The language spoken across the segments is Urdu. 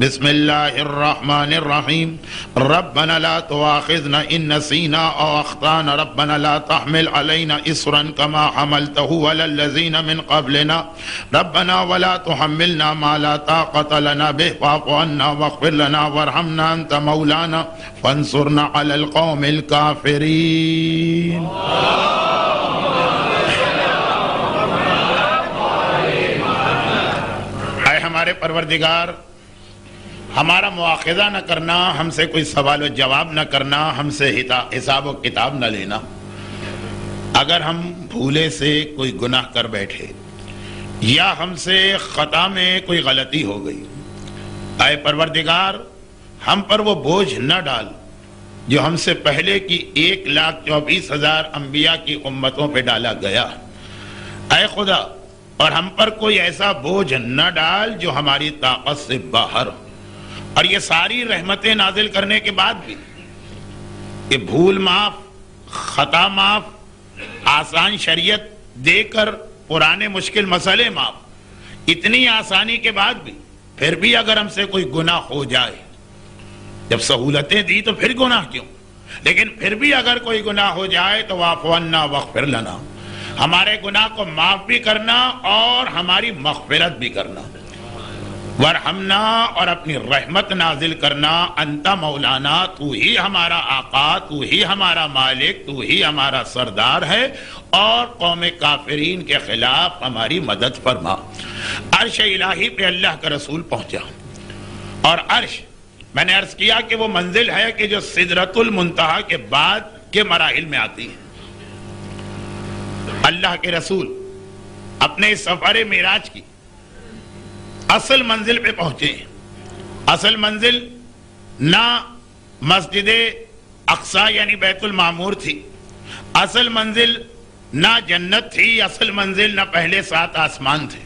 بسم اللہ الرحمن الرحیم ربنا لا تواخذنا ان نسینا او اخطانا ربنا لا تحمل علینا اصرا کما حملته علی الذین من قبلنا ربنا ولا تحملنا ما لا طاقة لنا به واعف عنا واغفر لنا وارحمنا انت مولانا فانصرنا علی القوم الکافرین۔ اے ہمارے پروردگار، ہمارا مواخذہ نہ کرنا، ہم سے کوئی سوال و جواب نہ کرنا، ہم سے حساب و کتاب نہ لینا۔ اگر ہم بھولے سے کوئی گناہ کر بیٹھے یا ہم سے خطا میں کوئی غلطی ہو گئی، اے پروردگار ہم پر وہ بوجھ نہ ڈال جو ہم سے پہلے کی 1,24,000 انبیاء کی امتوں پہ ڈالا گیا۔ اے خدا، اور ہم پر کوئی ایسا بوجھ نہ ڈال جو ہماری طاقت سے باہر ہو۔ اور یہ ساری رحمتیں نازل کرنے کے بعد بھی کہ بھول معاف، خطا معاف، آسان شریعت دے کر پرانے مشکل مسئلے معاف، اتنی آسانی کے بعد بھی پھر بھی اگر ہم سے کوئی گناہ ہو جائے، جب سہولتیں دی تو پھر گناہ کیوں، لیکن پھر بھی اگر کوئی گناہ ہو جائے تو واعف عنا واغفر لنا، ہمارے گناہ کو معاف بھی کرنا اور ہماری مغفرت بھی کرنا، ورحمنا، اور اپنی رحمت نازل کرنا، انت مولانا، تو ہی ہمارا آقا، تو ہی ہمارا مالک، تو ہی ہمارا سردار ہے، اور قوم کافرین کے خلاف ہماری مدد فرما۔ عرش الہی پہ اللہ کا رسول پہنچا، اور عرش میں نے عرض کیا کہ وہ منزل ہے کہ جو سدرۃ المنتہا کے بعد کے مراحل میں آتی ہے۔ اللہ کے رسول اپنے سفر معراج کی اصل منزل پہ پہنچے ہیں۔ اصل منزل نہ مسجد اقصی یعنی بیت المعمور تھی، اصل منزل نہ جنت تھی، اصل منزل نہ پہلے 7 آسمان تھے،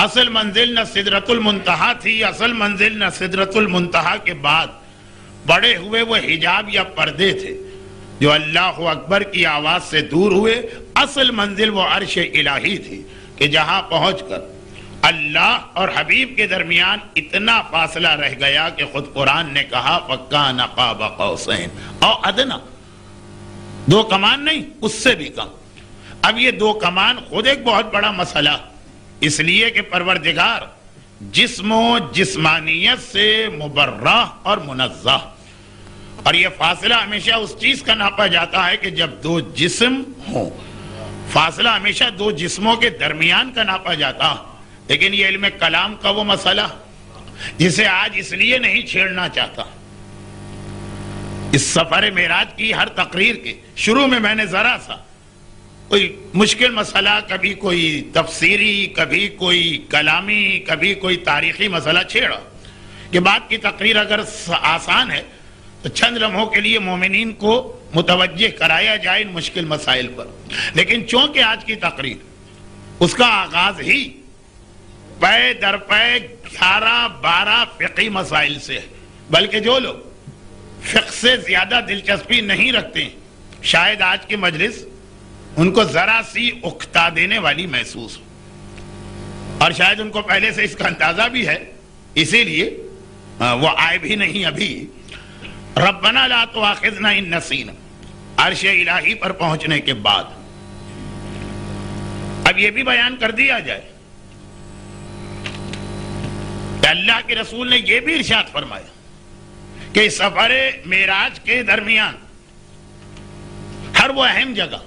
اصل منزل نہ سدرۃ المنتہا تھی، اصل منزل نہ سدرۃ المنتہا کے بعد بڑے ہوئے وہ حجاب یا پردے تھے جو اللہ اکبر کی آواز سے دور ہوئے۔ اصل منزل وہ عرش الہی تھی کہ جہاں پہنچ کر اللہ اور حبیب کے درمیان اتنا فاصلہ رہ گیا کہ خود قرآن نے کہا فَكَانَ قَابَ قَوْسَيْنِ او ادنا، 2 کمان نہیں، اس سے بھی کم۔ اب یہ 2 کمان خود ایک بہت بڑا مسئلہ، اس لیے کہ پروردگار جسم و جسمانیت سے مبرہ اور منزہ، اور یہ فاصلہ ہمیشہ اس چیز کا ناپا جاتا ہے کہ جب 2 جسم ہوں، فاصلہ ہمیشہ 2 جسموں کے درمیان کا ناپا جاتا ہے۔ لیکن یہ علم کلام کا وہ مسئلہ جسے آج اس لیے نہیں چھیڑنا چاہتا۔ اس سفر معراج کی ہر تقریر کے شروع میں میں نے ذرا سا کوئی مشکل مسئلہ، کبھی کوئی تفسیری، کبھی کوئی کلامی، کبھی کوئی تاریخی مسئلہ چھیڑا کہ بات کی تقریر اگر آسان ہے تو چند لمحوں کے لیے مومنین کو متوجہ کرایا جائے ان مشکل مسائل پر۔ لیکن چونکہ آج کی تقریر اس کا آغاز ہی پے در پے 11-12 فقہی مسائل سے ہے، بلکہ جو لوگ فقہ سے زیادہ دلچسپی نہیں رکھتے ہیں شاید آج کی مجلس ان کو ذرا سی اکتا دینے والی محسوس ہو، اور شاید ان کو پہلے سے اس کا اندازہ بھی ہے، اسی لیے وہ آئے بھی نہیں ابھی۔ ربنا لا تواخذنا ان نسینا، عرش الہی پر پہنچنے کے بعد اب یہ بھی بیان کر دیا جائے کہ اللہ کے رسول نے یہ بھی ارشاد فرمایا کہ سفر معراج کے درمیان ہر وہ اہم جگہ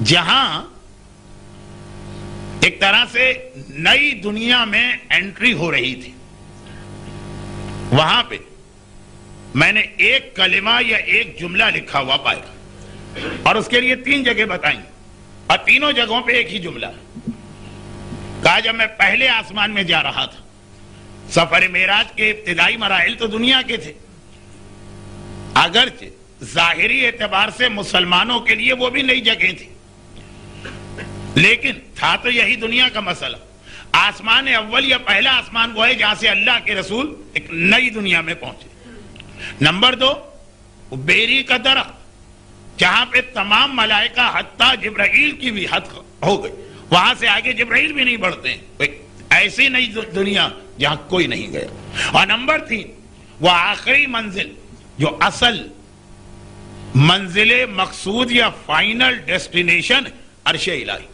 جہاں ایک طرح سے نئی دنیا میں انٹری ہو رہی تھی، وہاں پہ میں نے ایک کلمہ یا ایک جملہ لکھا ہوا پایا، اور اس کے لیے 3 جگہ بتائیں، اور تینوں جگہوں پہ ایک ہی جملہ کہا۔ جب میں پہلے آسمان میں جا رہا تھا، سفر معراج کے ابتدائی مراحل تو دنیا کے تھے، اگرچہ ظاہری اعتبار سے مسلمانوں کے لیے وہ بھی نئی جگہیں تھی، لیکن تھا تو یہی دنیا کا مسئلہ۔ آسمان اول یا پہلا آسمان وہ ہے جہاں سے اللہ کے رسول ایک نئی دنیا میں پہنچے۔ نمبر 2، بیری کا درخت جہاں پہ تمام ملائکہ حتیٰ جبرائیل کی بھی حد ہو گئی، وہاں سے آگے جبرائیل بھی نہیں بڑھتے ہیں۔ ایسی نئی دنیا جہاں کوئی نہیں گیا. اور نمبر 3 وہ آخری منزل جو اصل منزل مقصود یا فائنل ڈیسٹینیشن عرش الہی.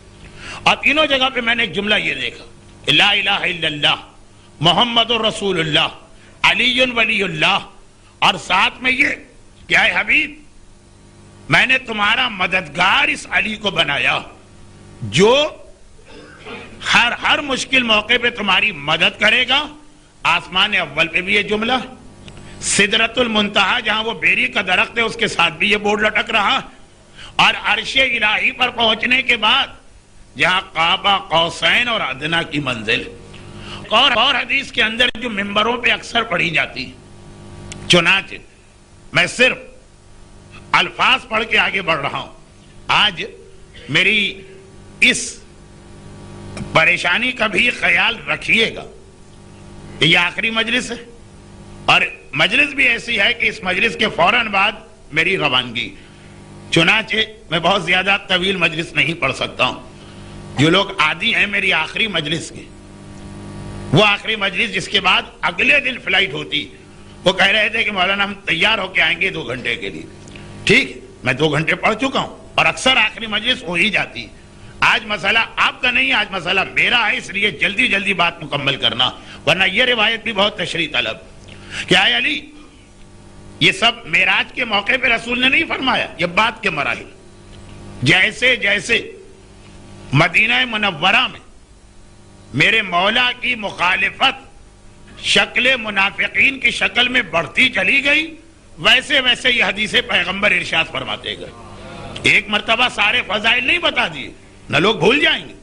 اور تینوں جگہ پہ میں نے ایک جملہ یہ دیکھا, لا الہ الا اللہ محمد الرسول اللہ علی ولی اللہ, اور ساتھ میں یہ کہ اے حبیب میں نے تمہارا مددگار اس علی کو بنایا جو ہر مشکل موقع پہ تمہاری مدد کرے گا. آسمان اول پہ بھی یہ جملہ, سدرۃ المنتہا جہاں وہ بیری کا درخت ہے اس کے ساتھ بھی یہ بورڈ لٹک رہا, اور عرش الہی پر پہنچنے کے بعد جہاں قاب قوسین اور ادنا کی منزل. اور حدیث کے اندر جو ممبروں پہ اکثر پڑھی جاتی, چنانچہ میں صرف الفاظ پڑھ کے آگے بڑھ رہا ہوں. آج میری اس پریشانی کا بھی خیال رکھیے گا کہ یہ آخری مجلس ہے, اور مجلس بھی ایسی ہے کہ اس مجلس کے فوراً بعد میری روانگی. چنانچہ میں بہت زیادہ طویل مجلس نہیں پڑھ سکتا ہوں. جو لوگ عادی ہیں میری آخری مجلس کے, وہ آخری مجلس جس کے بعد اگلے دن فلائٹ ہوتی, وہ کہہ رہے تھے کہ مولانا ہم تیار ہو کے آئیں گے 2 گھنٹے کے لیے. ٹھیک, میں 2 گھنٹے پڑھ چکا ہوں, اور اکثر آخری مجلس ہو ہی جاتی. آج مسئلہ آپ کا نہیں, آج مسئلہ میرا ہے, اس لیے جلدی جلدی بات مکمل کرنا, ورنہ یہ روایت بھی بہت تشریح طلب. کہ اے علی, یہ سب معراج کے موقع پہ رسول نے نہیں فرمایا, یہ بات کے مراحل. جیسے جیسے مدینہ منورہ میں میرے مولا کی مخالفت شکل منافقین کی شکل میں بڑھتی چلی گئی, ویسے ویسے یہ حدیث پیغمبر ارشاد فرماتے گئے. ایک مرتبہ سارے فضائل نہیں بتا دیے, نہ لوگ بھول جائیں گے.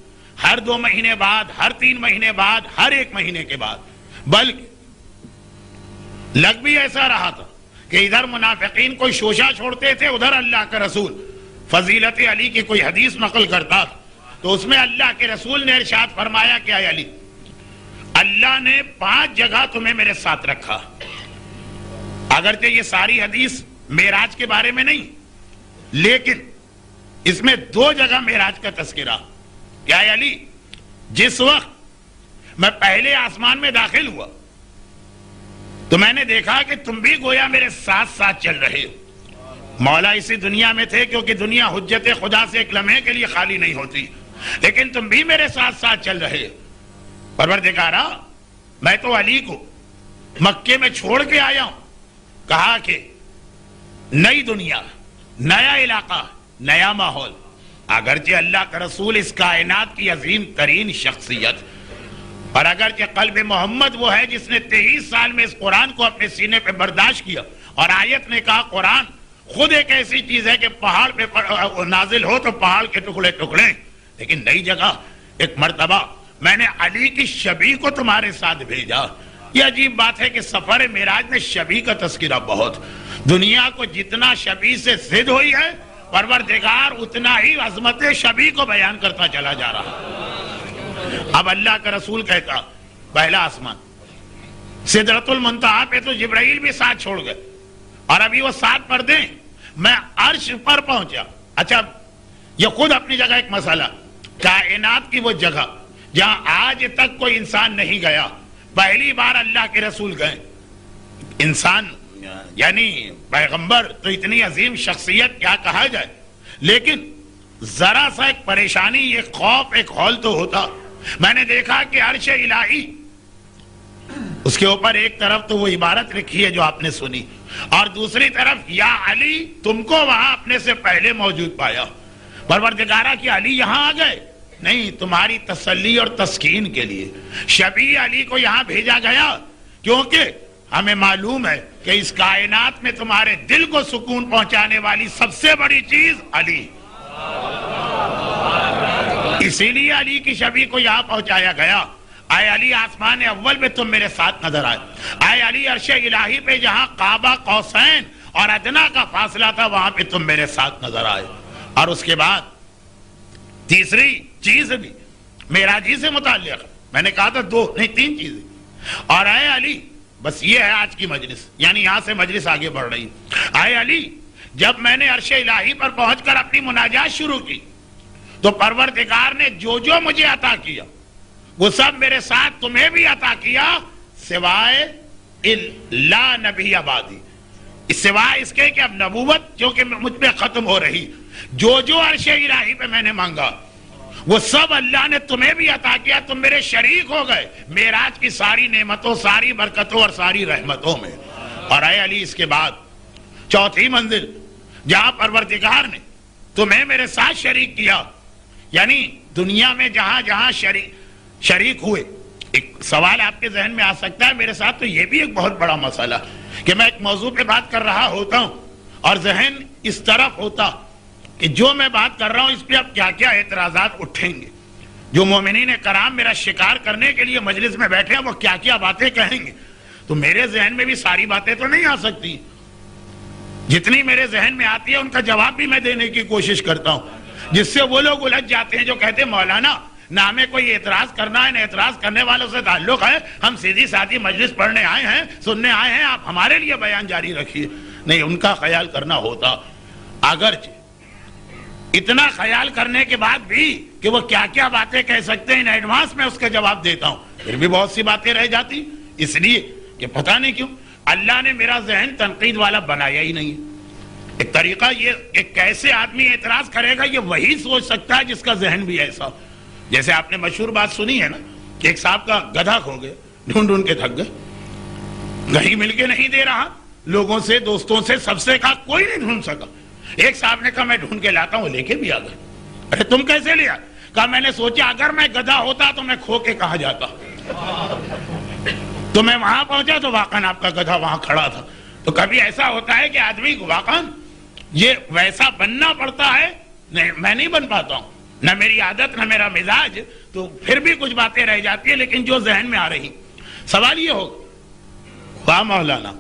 ہر 2 مہینے بعد, ہر 3 مہینے بعد, ہر 1 مہینے کے بعد, بلکہ لگ بھی ایسا رہا تھا کہ ادھر منافقین کوئی شوشہ چھوڑتے تھے, ادھر اللہ کا رسول فضیلت علی کی کوئی حدیث نقل کرتا تھا, تو اس میں اللہ کے رسول نے ارشاد فرمایا کہ اے علی, اللہ نے 5 جگہ تمہیں میرے ساتھ رکھا. اگرچہ یہ ساری حدیث معراج کے بارے میں نہیں, لیکن اس میں 2 جگہ معراج کا تذکرہ. کہ اے علی, جس وقت میں پہلے آسمان میں داخل ہوا تو میں نے دیکھا کہ تم بھی گویا میرے ساتھ ساتھ چل رہے ہو. مولا اسی دنیا میں تھے, کیونکہ دنیا حجت خدا سے ایک لمحے کے لیے خالی نہیں ہوتی, لیکن تم بھی میرے ساتھ ساتھ چل رہے ہو. پروردگارا, میں تو علی کو مکے میں چھوڑ کے آیا ہوں. کہا کہ نئی دنیا, نیا علاقہ, نیا ماحول. اگرچہ اللہ کا رسول اس کائنات کی عظیم ترین شخصیت, اور اگرچہ قلب محمد وہ ہے جس نے 23 سال میں اس قرآن کو اپنے سینے پہ برداشت کیا, اور آیت نے کہا قرآن خود ایک ایسی چیز ہے کہ پہاڑ پہ نازل ہو تو پہاڑ کے ٹکڑے ٹکڑے. لیکن نئی جگہ ایک مرتبہ میں نے علی کی شبیہ کو تمہارے ساتھ بھیجا. یہ عجیب بات ہے کہ سفر معراج میں شبیہ کا تذکرہ بہت. دنیا کو جتنا شبیہ سے ضد ہوئی ہے, پروردگار اتنا ہی عظمت شبیہ کو بیان کرتا چلا جا رہا. اب اللہ کا رسول کہتا, پہلا آسمان سدرۃ المنتہا پہ تو جبرائیل بھی ساتھ چھوڑ گئے, اور ابھی وہ 7 پردے, میں عرش پر پہنچا. اچھا, یہ خود اپنی جگہ ایک مسئلہ, کائنات کی وہ جگہ جہاں آج تک کوئی انسان نہیں گیا, پہلی بار اللہ کے رسول گئے. انسان یعنی پیغمبر تو اتنی عظیم شخصیت, کیا کہا جائے, لیکن ذرا سا ایک پریشانی, ایک خوف, ایک ہول تو ہوتا. میں نے دیکھا کہ عرش الہی, اس کے اوپر ایک طرف تو وہ عبارت لکھی ہے جو آپ نے سنی, اور دوسری طرف یا علی, تم کو وہاں اپنے سے پہلے موجود پایا. پروردگارہ کہ علی یہاں آ گئے, نہیں, تمہاری تسلی اور تسکین کے لیے شبیہ علی کو یہاں بھیجا گیا, کیونکہ ہمیں معلوم ہے کہ اس کائنات میں تمہارے دل کو سکون پہنچانے والی سب سے بڑی چیز علی. اسی لیے علی کی شبیہ کو یہاں پہنچایا گیا. اے علی, آسمان اول میں تم میرے ساتھ نظر آئے. اے علی, عرش الہی پہ جہاں قاب قوسین اور ادنا کا فاصلہ تھا وہاں پہ تم میرے ساتھ نظر آئے. اور اس کے بعد تیسری چیز بھی معراجی سے متعلق, میں نے کہا تھا 2 نہیں 3 چیزیں. اور اے علی, بس یہ ہے آج کی مجلس, یعنی یہاں سے مجلس آگے بڑھ رہی. اے علی, جب میں نے عرش الہی پر پہنچ کر اپنی مناجات شروع کی تو پروردگار نے جو جو مجھے عطا کیا وہ سب میرے ساتھ تمہیں بھی عطا کیا, سوائے لا نبی آبادی، سوائے اس کے کہ اب نبوت جو کہ مجھ پہ ختم ہو رہی، جو عرش الہی پہ میں نے مانگا وہ سب اللہ نے تمہیں بھی عطا کیا، تم میرے شریک ہو گئے معراج کی ساری نعمتوں، ساری برکتوں اور ساری رحمتوں میں۔ اور اے علی اس کے بعد چوتھی منزل جہاں پروردگار نے تمہیں میرے ساتھ شریک کیا، یعنی دنیا میں جہاں جہاں شریک ہوئے۔ ایک سوال آپ کے ذہن میں آ سکتا ہے میرے ساتھ تو یہ بھی ایک بہت بڑا مسئلہ کہ میں ایک موضوع پہ بات کر رہا ہوتا ہوں اور ذہن اس طرف ہوتا کہ جو میں بات کر رہا ہوں اس پہ اب کیا کیا اعتراضات اٹھیں گے، جو مومنین کرام میرا شکار کرنے کے لیے مجلس میں بیٹھے ہیں وہ کیا کیا باتیں کہیں گے، تو میرے ذہن میں بھی ساری باتیں تو نہیں آ سکتی، جتنی میرے ذہن میں آتی ہے ان کا جواب بھی میں دینے کی کوشش کرتا ہوں، جس سے وہ لوگ الجھ جاتے ہیں جو کہتے ہیں مولانا نہ ہمیں کوئی اعتراض کرنا ہے نہ اعتراض کرنے والوں سے تعلق ہے، ہم سیدھی سادھی مجلس پڑھنے آئے ہیں، سننے آئے ہیں، آپ ہمارے لیے بیان جاری رکھیے۔ نہیں، ان کا خیال کرنا ہوتا، اگرچہ اتنا خیال کرنے کے بعد بھی کہ وہ کیا کیا باتیں کہہ سکتے ہیں ان ایڈوانس میں اس کا جواب دیتا ہوں، پھر بھی بہت سی باتیں رہ جاتی، اس لیے کہ پتہ نہیں کیوں اللہ نے میرا ذہن تنقید والا بنایا ہی نہیں ہے۔ ایک طریقہ یہ کہ کیسے آدمی اعتراض کرے گا یہ وہی سوچ سکتا ہے جس کا ذہن بھی ایسا، جیسے آپ نے مشہور بات سنی ہے نا کہ ایک صاحب کا گدھا کھو گیا، ڈھونڈ ڈھونڈ کے تھک گئے، کہیں مل کے نہیں دے رہا، لوگوں سے دوستوں سے سب سے کہا کوئی نہیں ڈھونڈ سکا، ایک صاحب نے کہا میں ڈھونڈ کے لاتا ہوں، وہ لے کے بھی آ گئے۔ ارے تم کیسے لیا؟ کہا میں نے سوچا اگر میں گدھا ہوتا تو میں کھو کے کہاں جاتا، تو میں وہاں پہنچا تو واقعاً آپ کا گدھا وہاں کھڑا تھا۔ تو کبھی ایسا ہوتا ہے کہ آدمی کو واقعاً یہ ویسا بننا پڑتا ہے، میں نہیں بن پاتا ہوں، نہ میری عادت نہ میرا مزاج، تو پھر بھی کچھ باتیں رہ جاتی ہیں لیکن جو ذہن میں آ رہی۔ سوال یہ ہوگا واہ مولانا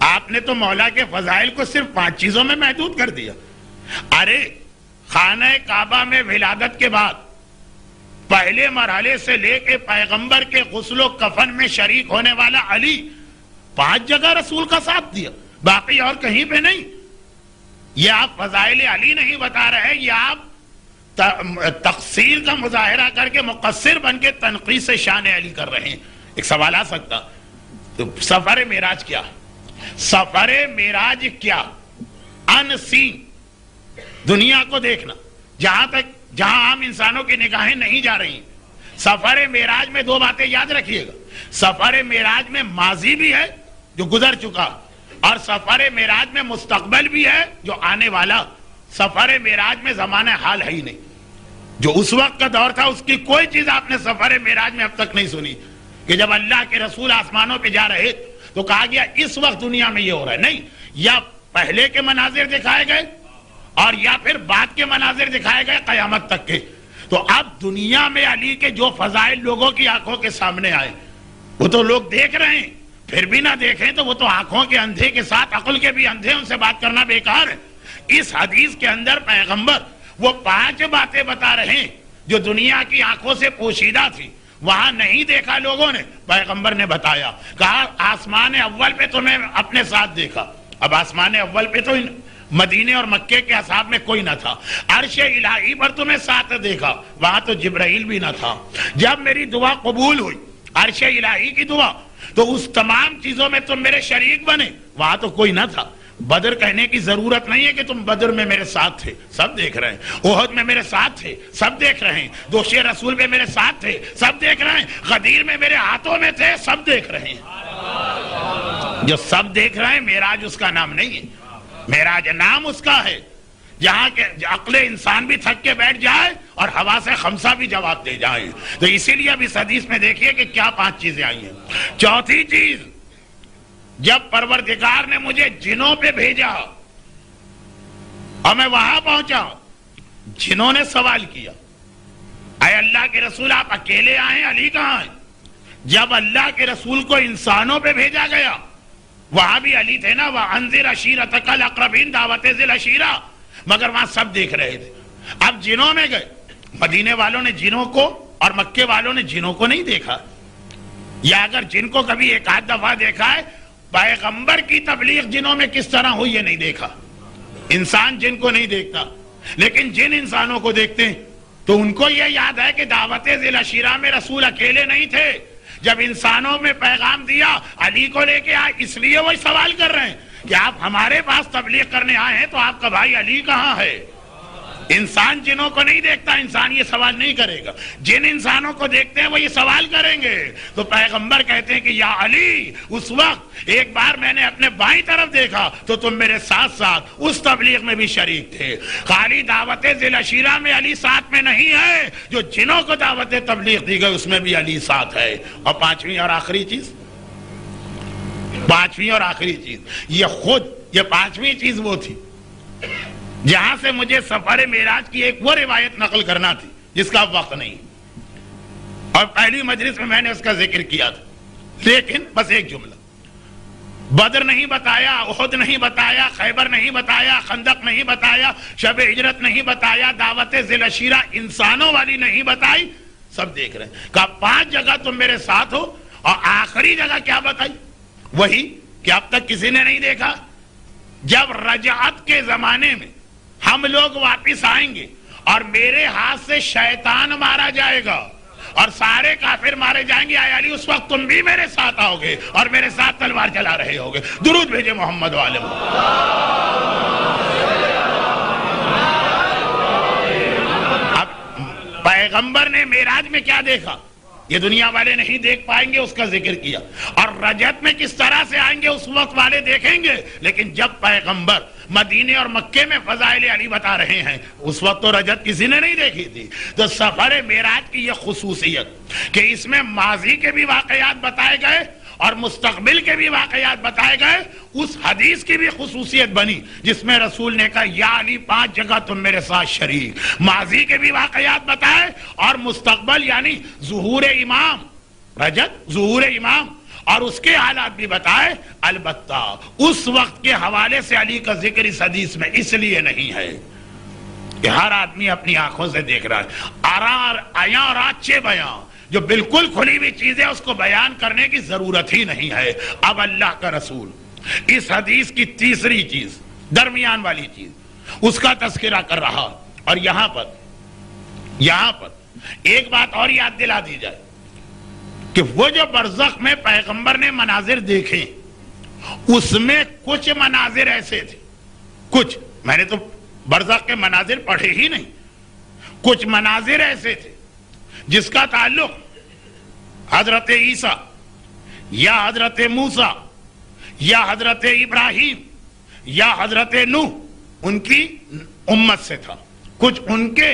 آپ نے تو مولا کے فضائل کو صرف 5 چیزوں میں محدود کر دیا۔ ارے خانہ کعبہ میں ولادت کے بعد پہلے مرحلے سے لے کے پیغمبر کے غسل و کفن میں شریک ہونے والا علی 5 جگہ رسول کا ساتھ دیا، باقی اور کہیں پہ نہیں۔ یہ آپ فضائل علی نہیں بتا رہے، یہ آپ تقصیر کا مظاہرہ کر کے مقصر بن کے تنقید سے شان علی کر رہے ہیں۔ ایک سوال آ سکتا تو سفر معراج کیا؟ سفر معراج کیا؟ ان سین دنیا کو دیکھنا، جہاں عام انسانوں کی نگاہیں نہیں جا رہی۔ سفر معراج میں 2 باتیں یاد رکھیے گا، سفر معراج میں ماضی بھی ہے جو گزر چکا اور سفر معراج میں مستقبل بھی ہے جو آنے والا۔ سفر معراج میں زمانہ حال ہے ہی نہیں، جو اس وقت کا دور تھا اس کی کوئی چیز آپ نے سفر معراج میں اب تک نہیں سنی کہ جب اللہ کے رسول آسمانوں پہ جا رہے تو کہا گیا اس وقت دنیا میں یہ ہو رہا ہے، نہیں، یا پہلے کے مناظر دکھائے گئے اور یا پھر بعد کے مناظر دکھائے گئے قیامت تک کے۔ تو اب دنیا میں علی کے جو فضائل لوگوں کی آنکھوں کے سامنے آئے وہ تو لوگ دیکھ رہے ہیں، پھر بھی نہ دیکھیں تو وہ تو آنکھوں کے اندھے کے ساتھ عقل کے بھی اندھے، ان سے بات کرنا بیکار ہے۔ اس حدیث کے اندر پیغمبر وہ 5 باتیں بتا رہے ہیں جو دنیا کی آنکھوں سے پوشیدہ تھی، وہاں نہیں دیکھا لوگوں نے، پیغمبر نے بتایا، کہا آسمان اول پہ تو میں اپنے ساتھ دیکھا۔ اب آسمان اول پہ تو مدینے اور مکے کے اصحاب میں کوئی نہ تھا، عرش الہی پر تمہیں ساتھ دیکھا، وہاں تو جبرائیل بھی نہ تھا۔ جب میری دعا قبول ہوئی، عرش الہی کی دعا، تو اس تمام چیزوں میں تم میرے شریک بنے، وہاں تو کوئی نہ تھا۔ بدر کہنے کی ضرورت نہیں ہے کہ تم بدر میں میرے ساتھ تھے، سب دیکھ رہے ہیں، احد میں میرے ساتھ تھے، سب دیکھ رہے ہیں، دوشی رسول میں میرے ساتھ تھے، سب دیکھ رہے ہیں، غدیر میں میرے ہاتھوں میں تھے، سب دیکھ رہے ہیں۔ جو سب دیکھ رہے ہیں معراج اس کا نام نہیں ہے، معراج نام اس کا ہے جہاں کہ عقل انسان بھی تھک کے بیٹھ جائے اور ہوا سے خمسہ بھی جواب دے جائے۔ تو اسی لیے اب اس حدیث میں دیکھیے کہ کیا 5 چیزیں آئی ہیں۔ چوتھی چیز، جب پروردگار نے مجھے جنوں پہ بھیجا اور میں وہاں پہنچا، جنوں نے سوال کیا اے اللہ کے رسول آپ اکیلے آئے، علی کہاں ہیں؟ جب اللہ کے رسول کو انسانوں پہ بھیجا گیا وہاں بھی علی تھے نا، وَأَنذِرْ عَشِيرَتَكَ الْأَقْرَبِينَ، دعوت ذی العشیرہ، مگر وہاں سب دیکھ رہے تھے۔ اب جنوں میں گئے، مدینے والوں نے جنوں کو اور مکے والوں نے جنوں کو نہیں دیکھا، یا اگر جن کو کبھی 1 دفعہ دیکھا ہے، پیغمبر کی تبلیغ جنوں میں کس طرح ہوئی یہ نہیں دیکھا۔ انسان جن کو نہیں دیکھتا، لیکن جن انسانوں کو دیکھتے ہیں تو ان کو یہ یاد ہے کہ دعوت ذی العشیرہ میں رسول اکیلے نہیں تھے، جب انسانوں میں پیغام دیا علی کو لے کے آئے، اس لیے وہ سوال کر رہے ہیں کہ آپ ہمارے پاس تبلیغ کرنے آئے ہیں تو آپ کا بھائی علی کہاں ہے؟ انسان جنوں کو نہیں دیکھتا، انسان یہ سوال نہیں کرے گا، جن انسانوں کو دیکھتے ہیں وہ یہ سوال کریں گے۔ تو پیغمبر کہتے ہیں کہ یا علی، اس وقت ایک بار میں نے اپنے بائیں طرف دیکھا تو تم میرے ساتھ ساتھ اس تبلیغ میں بھی شریک تھے۔ خالی دعوت ذی العشیرہ میں علی ساتھ میں نہیں ہے، جو جنوں کو دعوت تبلیغ دی گئی اس میں بھی علی ساتھ ہے۔ اور پانچویں اور آخری چیز، یہ پانچویں چیز وہ تھی جہاں سے مجھے سفر معراج کی ایک وہ روایت نقل کرنا تھی جس کا وقت نہیں، اور پہلی مجلس میں نے اس کا ذکر کیا تھا، لیکن بس ایک جملہ، بدر نہیں بتایا، احد نہیں بتایا، خیبر نہیں بتایا، خندق نہیں بتایا، شب ہجرت نہیں بتایا، دعوت ذی العشیرہ انسانوں والی نہیں بتائی، سب دیکھ رہے ہیں۔ کہا 5 جگہ تم میرے ساتھ ہو، اور آخری جگہ کیا بتائی؟ وہی کہ اب تک کسی نے نہیں دیکھا، جب رجعت کے زمانے میں ہم لوگ واپس آئیں گے اور میرے ہاتھ سے شیطان مارا جائے گا اور سارے کافر مارے جائیں گے، آئے علی اس وقت تم بھی میرے ساتھ آؤ گے اور میرے ساتھ تلوار چلا رہے ہوگے۔ درود بھیجے محمد والے محمد۔ اب پیغمبر نے معراج میں کیا دیکھا یہ دنیا والے نہیں دیکھ پائیں گے، اس کا ذکر کیا، اور رجعت میں کس طرح سے آئیں گے اس وقت والے دیکھیں گے، لیکن جب پیغمبر مدینے اور مکے میں فضائل علی بتا رہے ہیں اس وقت تو رجعت کسی نے نہیں دیکھی تھی۔ تو سفر معراج کی یہ خصوصیت کہ اس میں ماضی کے بھی واقعات بتائے گئے اور مستقبل کے بھی واقعات بتائے گئے، اس حدیث کی بھی خصوصیت بنی جس میں رسول نے کہا یا علی 5 جگہ تم میرے ساتھ شریک، ماضی کے بھی واقعات بتائے اور مستقبل یعنی ظہور امام، رجعت ظہور امام، اور اس کے حالات بھی بتائے۔ البتہ اس وقت کے حوالے سے علی کا ذکر اس حدیث میں اس لیے نہیں ہے کہ ہر آدمی اپنی آنکھوں سے دیکھ رہا ہے، آیاں راچے بیاں، جو بالکل کھلی ہوئی چیز ہے اس کو بیان کرنے کی ضرورت ہی نہیں ہے۔ اب اللہ کا رسول اس حدیث کی تیسری چیز، درمیان والی چیز، اس کا تذکرہ کر رہا، اور یہاں پر ایک بات اور یاد دلا دی جائے کہ وہ جو برزخ میں پیغمبر نے مناظر دیکھے اس میں کچھ مناظر ایسے تھے، کچھ، میں نے تو برزخ کے مناظر پڑھے ہی نہیں، کچھ مناظر ایسے تھے جس کا تعلق حضرت عیسیٰ یا حضرت موسیٰ یا حضرت ابراہیم یا حضرت نوح ان کی امت سے تھا، کچھ ان کے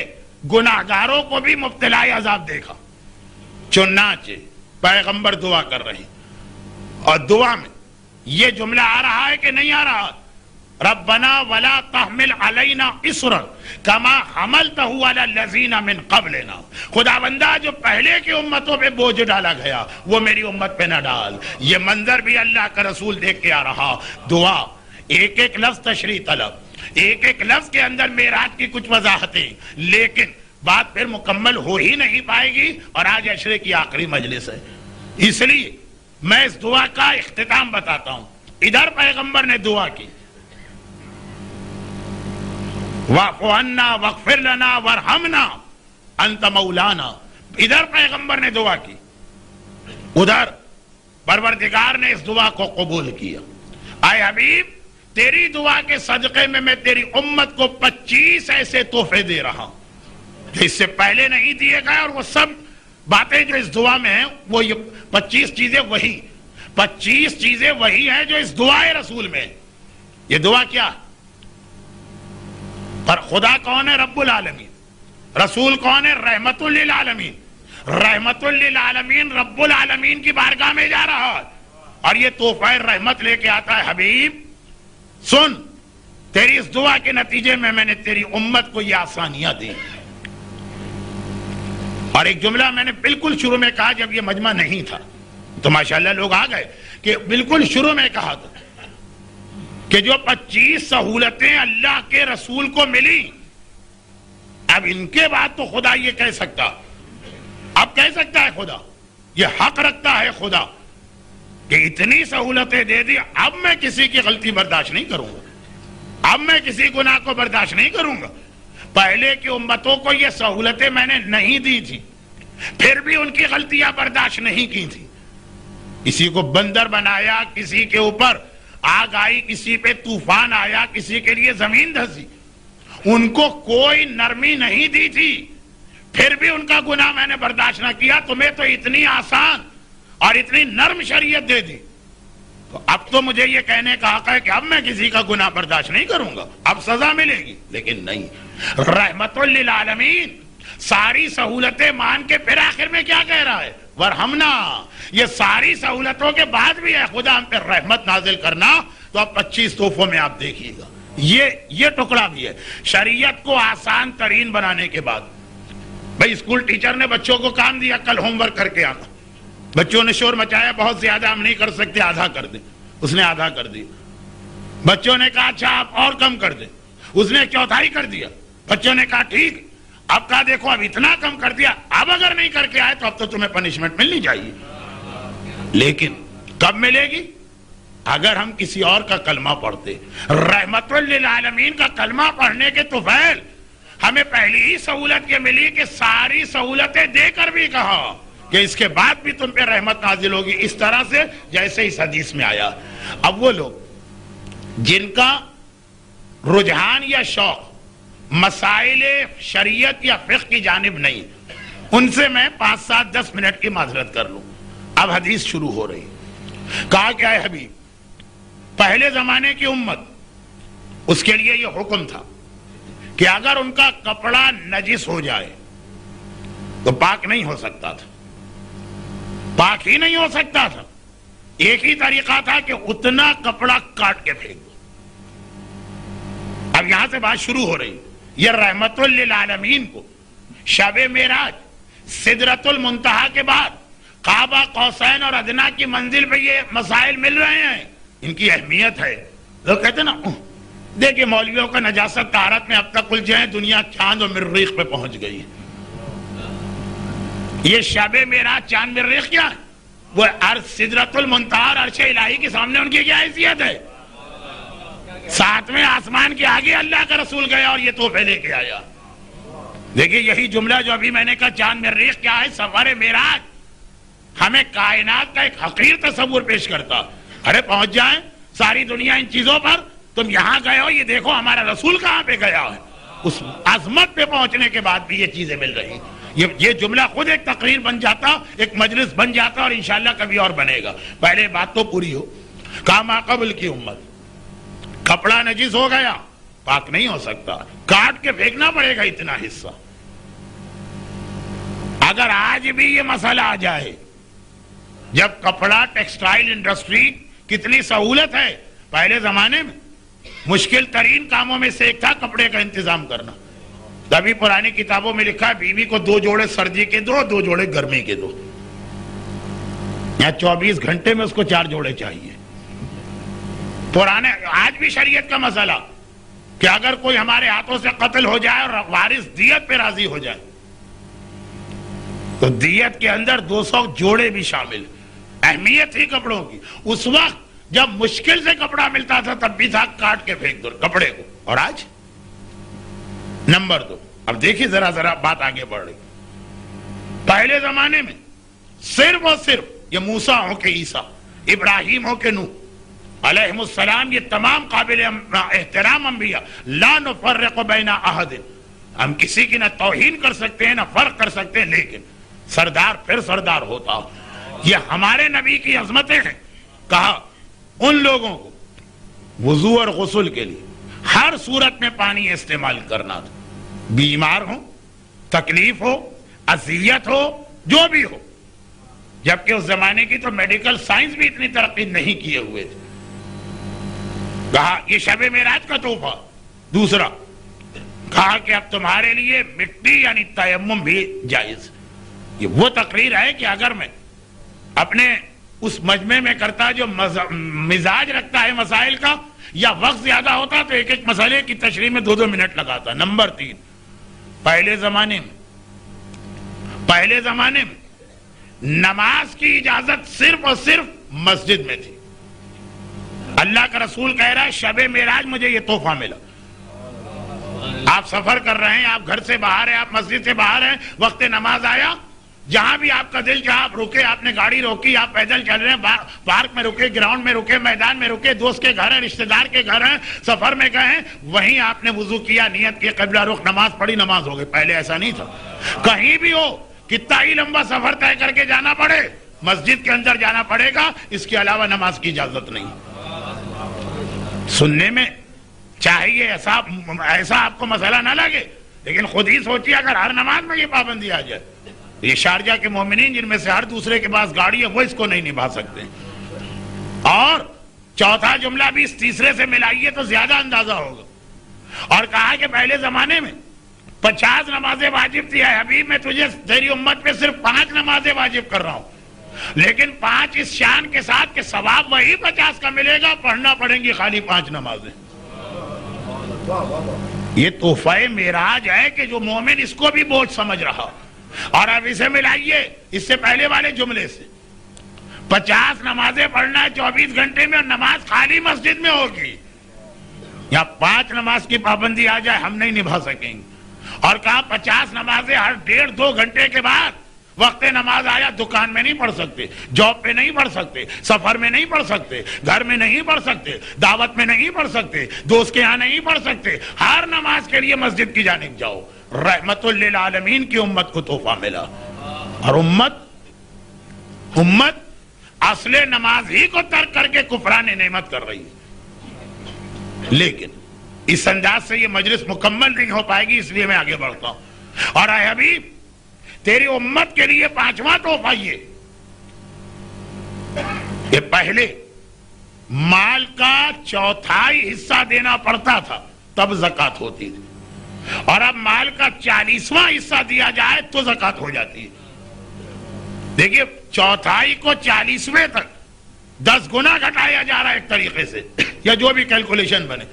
گناہگاروں کو بھی مبتلا عذاب دیکھا۔ چنانچہ پیغمبر دعا کر رہے ہیں، اور دعا میں یہ جملہ آ رہا ہے کہ نہیں آ رہا؟ ربنا ولا تحمل علینا اصرا کما حملتہ علی الذین من قبلنا، خداوندہ جو پہلے کی امتوں پہ بوجھ ڈالا گیا وہ میری امت پہ نہ ڈال۔ یہ منظر بھی اللہ کا رسول دیکھ کے آ رہا۔ دعا ایک ایک لفظ تشریح طلب، ایک ایک لفظ کے اندر معراج کی کچھ وضاحتیں، لیکن بات پھر مکمل ہو ہی نہیں پائے گی، اور آج عشرے کی آخری مجلس ہے، اس لیے میں اس دعا کا اختتام بتاتا ہوں۔ ادھر پیغمبر نے دعا کی واعف عنا واغفر لنا وارحمنا انت مولانا، ادھر پیغمبر نے دعا کی، ادھر پروردگار نے اس دعا کو قبول کیا۔ اے حبیب، تیری دعا کے صدقے میں تیری امت کو 25 ایسے تحفے دے رہا ہوں جو اس سے پہلے نہیں دیے گئے، اور وہ سب باتیں جو اس دعا میں ہیں وہ یہ 25 چیزیں وہی ہیں جو اس دعائے رسول میں ہیں۔ یہ دعا کیا؟ پر خدا کون ہے؟ رب العالمین۔ رسول کون ہے؟ رحمت للعالمین۔ رحمت للعالمین رب العالمین کی بارگاہ میں جا رہا ہے، اور یہ تحفہ رحمت لے کے آتا ہے۔ حبیب سن، تیری اس دعا کے نتیجے میں نے تیری امت کو یہ آسانیاں دی۔ اور ایک جملہ میں نے بالکل شروع میں کہا جب یہ مجمع نہیں تھا، تو ماشاءاللہ لوگ آ گئے، کہ بالکل شروع میں کہا تھا کہ جو 25 سہولتیں اللہ کے رسول کو ملی، اب ان کے بعد تو خدا یہ کہہ سکتا، اب کہہ سکتا ہے خدا، یہ حق رکھتا ہے خدا کہ اتنی سہولتیں دے دی، اب میں کسی کی غلطی برداشت نہیں کروں گا، اب میں کسی گناہ کو برداشت نہیں کروں گا۔ پہلے کی امتوں کو یہ سہولتیں میں نے نہیں دی تھی، پھر بھی ان کی غلطیاں برداشت نہیں کی تھی، کسی کو بندر بنایا، کسی کے اوپر آگ آئی، کسی پہ طوفان آیا، کسی کے لیے زمین دھسی، ان کو کوئی نرمی نہیں دی تھی، پھر بھی ان کا گناہ میں نے برداشت نہ کیا، تمہیں تو اتنی آسان اور اتنی نرم شریعت دے دی، تو اب تو مجھے یہ کہنے کا حق ہے کہ اب میں کسی کا گناہ برداشت نہیں کروں گا، اب سزا ملے گی۔ لیکن نہیں، رحمت للعالمین ساری سہولتیں مان کے پھر آخر میں کیا کہہ رہا ہے؟ ورحمنا، یہ ساری سہولتوں کے بعد بھی ہے خدا ہم پہ رحمت نازل کرنا، تو اب 25 تحفوں میں آپ دیکھیے گا یہ ٹکڑا بھی ہے شریعت کو آسان ترین بنانے کے بعد۔ بھئی اسکول ٹیچر نے بچوں کو کام دیا کل ہوم ورک کر کے آنا، بچوں نے شور مچایا بہت زیادہ ہم نہیں کر سکتے، آدھا کر دیں، اس نے آدھا کر دیا، بچوں نے کہا اچھا آپ اور کم کر دیں، اس نے چوتھائی کر دیا، بچوں نے کہا ٹھیک، اب کہا دیکھو اب اتنا کم کر دیا، اب اگر نہیں کر کے آئے تو اب تو تمہیں پنشمنٹ ملنی چاہیے، لیکن کب ملے گی؟ اگر ہم کسی اور کا کلمہ پڑھتے۔ رحمت للعالمین کا کلمہ پڑھنے کے طفیل ہمیں پہلی ہی سہولت یہ ملی کہ ساری سہولتیں دے کر بھی کہا کہ اس کے بعد بھی تم پہ رحمت نازل ہوگی، اس طرح سے جیسے اس حدیث میں آیا۔ اب وہ لوگ جن کا رجحان یا شوق مسائل شریعت یا فقہ کی جانب نہیں، ان سے میں 5 7 10 منٹ کی معذرت کر لوں۔ اب حدیث شروع ہو رہی، کہا کیا ہے حبیب؟ پہلے زمانے کی امت، اس کے لیے یہ حکم تھا کہ اگر ان کا کپڑا نجس ہو جائے تو پاک نہیں ہو سکتا تھا، پاک ہی نہیں ہو سکتا تھا، ایک ہی طریقہ تھا کہ اتنا کپڑا کاٹ کے پھینک دو۔ اب یہاں سے بات شروع ہو رہی، یہ رحمت للعالمین کو شب معراج سدرۃ المنتہا کے بعد قاب قوسین اور ادنا کی منزل پہ یہ مسائل مل رہے ہیں، ان کی اہمیت ہے۔ لوگ کہتے ہیں نا دیکھیں مولویوں کا نجاست طہارت میں اب تک الجھے ہیں، دنیا چاند اور مریخ پہ پہنچ گئی۔ یہ شب معراج چاند مریخ کیا ہے؟ وہ سدرۃ المنتہا اور عرش الہی کے سامنے ان کی کیا حیثیت ہے؟ 7ویں آسمان کے آگے اللہ کا رسول گیا اور یہ تحفے لے کے آیا۔ دیکھیں یہی جملہ جو ابھی میں نے کہا چاند مریخ کیا ہے، سفر معراج ہمیں کائنات کا ایک حقیر تصور پیش کرتا۔ ارے پہنچ جائیں ساری دنیا ان چیزوں پر، تم یہاں گئے ہو، یہ دیکھو ہمارا رسول کہاں پہ گیا ہے۔ اس عظمت پہ پہنچنے کے بعد بھی یہ چیزیں مل رہی، یہ جملہ خود ایک تقریر بن جاتا، ایک مجلس بن جاتا، اور انشاءاللہ کبھی اور بنے گا۔ پہلے بات تو پوری ہو، کہا ما قبل کی امت کپڑا نجس ہو گیا پاک نہیں ہو سکتا، کاٹ کے پھینکنا پڑے گا اتنا حصہ۔ اگر آج بھی یہ مسئلہ آ جائے، جب کپڑا ٹیکسٹائل انڈسٹری کتنی سہولت ہے، پہلے زمانے میں مشکل ترین کاموں میں سے ایک تھا کپڑے کا انتظام کرنا۔ تبھی پرانی کتابوں میں لکھا ہے بیوی کو 2 جوڑے سردی کے دو، 2 جوڑے گرمی کے دو، یا 24 گھنٹے میں اس کو 4 جوڑے چاہیے۔ پرانے آج بھی شریعت کا مسئلہ کہ اگر کوئی ہمارے ہاتھوں سے قتل ہو جائے اور وارث دیت پہ راضی ہو جائے تو دیت کے اندر 200 جوڑے بھی شامل۔ اہمیت تھی کپڑوں کی، اس وقت جب مشکل سے کپڑا ملتا تھا تب بھی تھا کاٹ کے پھینک دو کپڑے کو، اور آج نمبر 2۔ اب دیکھیے ذرا بات آگے بڑھ رہی۔ پہلے زمانے میں صرف اور صرف یہ موسیٰ ہو کے عیسیٰ، ابراہیم ہو کے نوح علیہم السلام، یہ تمام قابل احترام انبیاء، لا نفرق بین احد، ہم کسی کی نہ توہین کر سکتے ہیں نہ فرق کر سکتے ہیں، لیکن سردار پھر سردار ہوتا۔ یہ ہمارے نبی کی عظمتیں ہیں۔ کہا ان لوگوں کو وضو اور غسل کے لیے ہر صورت میں پانی استعمال کرنا تھا، بیمار ہو، تکلیف ہو، اذیت ہو، جو بھی ہو، جبکہ اس زمانے کی تو میڈیکل سائنس بھی اتنی ترقی نہیں کیے ہوئے تھے۔ کہا یہ شب معراج کا تحفہ۔ دوسرا کہا کہ اب تمہارے لیے مٹی یعنی تیمم بھی جائز۔ یہ وہ تقریر ہے کہ اگر میں اپنے اس مجمع میں کرتا جو مزاج رکھتا ہے مسائل کا، یا وقت زیادہ ہوتا تو ایک ایک مسئلے کی تشریح میں 2 منٹ لگاتا۔ نمبر 3، پہلے زمانے میں نماز کی اجازت صرف اور صرف مسجد میں تھی۔ اللہ کا رسول کہہ رہا ہے شب معراج مجھے یہ تحفہ ملا۔ آپ سفر کر رہے ہیں، آپ گھر سے باہر ہیں، آپ مسجد سے باہر ہیں، وقت نماز آیا، جہاں بھی آپ کا دل چاہا آپ رکے, آپ نے گاڑی روکی, آپ پیدل چل رہے ہیں, پارک میں رکے, گراؤنڈ میں رکے, میدان میں رکے, دوست کے گھر ہیں, رشتہ دار کے گھر ہیں, سفر میں گئے ہیں, وہیں آپ نے وضو کیا, نیت کی, قبلہ رخ, نماز پڑھی, نماز ہو گئی. پہلے ایسا نہیں تھا. کہیں بھی ہو, کتنا ہی لمبا سفر طے کر کے جانا پڑے, مسجد کے اندر جانا پڑے گا, اس کے علاوہ نماز کی اجازت نہیں. سننے میں چاہیے ایسا آپ کو مسئلہ نہ لگے, لیکن خود ہی سوچیے اگر ہر نماز میں یہ پابندی آ جائے. یہ شارجہ کے مومنین جن میں سے ہر دوسرے کے پاس گاڑی ہے وہ اس کو نہیں نبھا سکتے. اور چوتھا جملہ بھی اس تیسرے سے ملائیے تو زیادہ اندازہ ہوگا. اور کہا کہ پہلے زمانے میں 50 نمازیں واجب تھی, ہے حبیب میں تجھے تیری امت پہ صرف 5 نمازیں واجب کر رہا ہوں, لیکن 5 اس شان کے ساتھ کہ ثواب وہی 50 کا ملے گا, پڑھنا پڑیں گی خالی 5 نمازیں. یہ تحفہ معراج ہے کہ جو مومن اس کو بھی بوجھ سمجھ رہا. اور اب اسے ملائیے اس سے پہلے والے جملے سے, 50 نمازیں پڑھنا ہے 24 گھنٹے میں, اور نماز خالی مسجد میں ہوگی. یا 5 نماز کی پابندی آ جائے ہم نہیں نبھا سکیں گے. اور کہا 50 نمازیں ہر 1.5-2 گھنٹے کے بعد وقت نماز آیا, دکان میں نہیں پڑھ سکتے, جاب پہ نہیں پڑھ سکتے, سفر میں نہیں پڑھ سکتے, گھر میں نہیں پڑھ سکتے, دعوت میں نہیں پڑھ سکتے, دوست کے ہاں نہیں پڑھ سکتے, ہر نماز کے لیے مسجد کی جانب جاؤ. رحمت للعالمین کی امت کو تحفہ ملا. اور امت اصل نماز ہی کو ترک کر کے کفران نعمت کر رہی ہے. لیکن اس انداز سے یہ مجلس مکمل نہیں ہو پائے گی, اس لیے میں آگے بڑھتا ہوں. اور اے حبیب تیری امت کے لیے 5واں تحفہ یہ پہلے مال کا 1/4 حصہ دینا پڑتا تھا تب زکوٰۃ ہوتی تھی, اور اب مال کا 40واں حصہ دیا جائے تو زکوٰۃ ہو جاتی ہے. دیکھیے 1/4 کو 40ویں تک 10 گنا گھٹایا جا رہا ہے ایک طریقے سے, یا جو بھی کیلکولیشن بنے.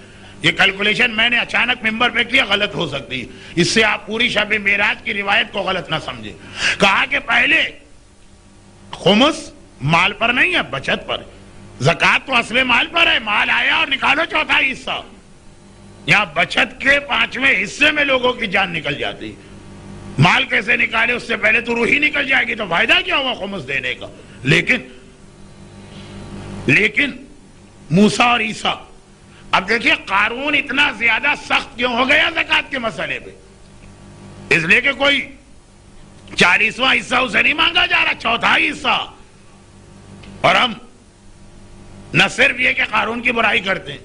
یہ کیلکولیشن میں نے اچانک ممبر پہ کیا, غلط ہو سکتی ہے, اس سے آپ پوری شب معراج کی روایت کو غلط نہ سمجھے. کہا کہ پہلے خمس مال پر نہیں ہے, بچت پر. زکوٰۃ تو اصل مال پر ہے, مال آیا اور نکالو 1/4 حصہ. یہاں بچت کے 5ویں حصے میں لوگوں کی جان نکل جاتی. مال کیسے نکالے, اس سے پہلے تو روح ہی نکل جائے گی, تو فائدہ کیا ہوا خمس دینے کا. لیکن موسیٰ اور عیسیٰ, اب دیکھیے قارون اتنا زیادہ سخت کیوں ہو گیا زکوٰۃ کے مسئلے پہ, اس لیے کہ کوئی 40واں حصہ اسے نہیں مانگا جا رہا, 1/4 حصہ. اور ہم نہ صرف یہ کہ قارون کی برائی کرتے ہیں,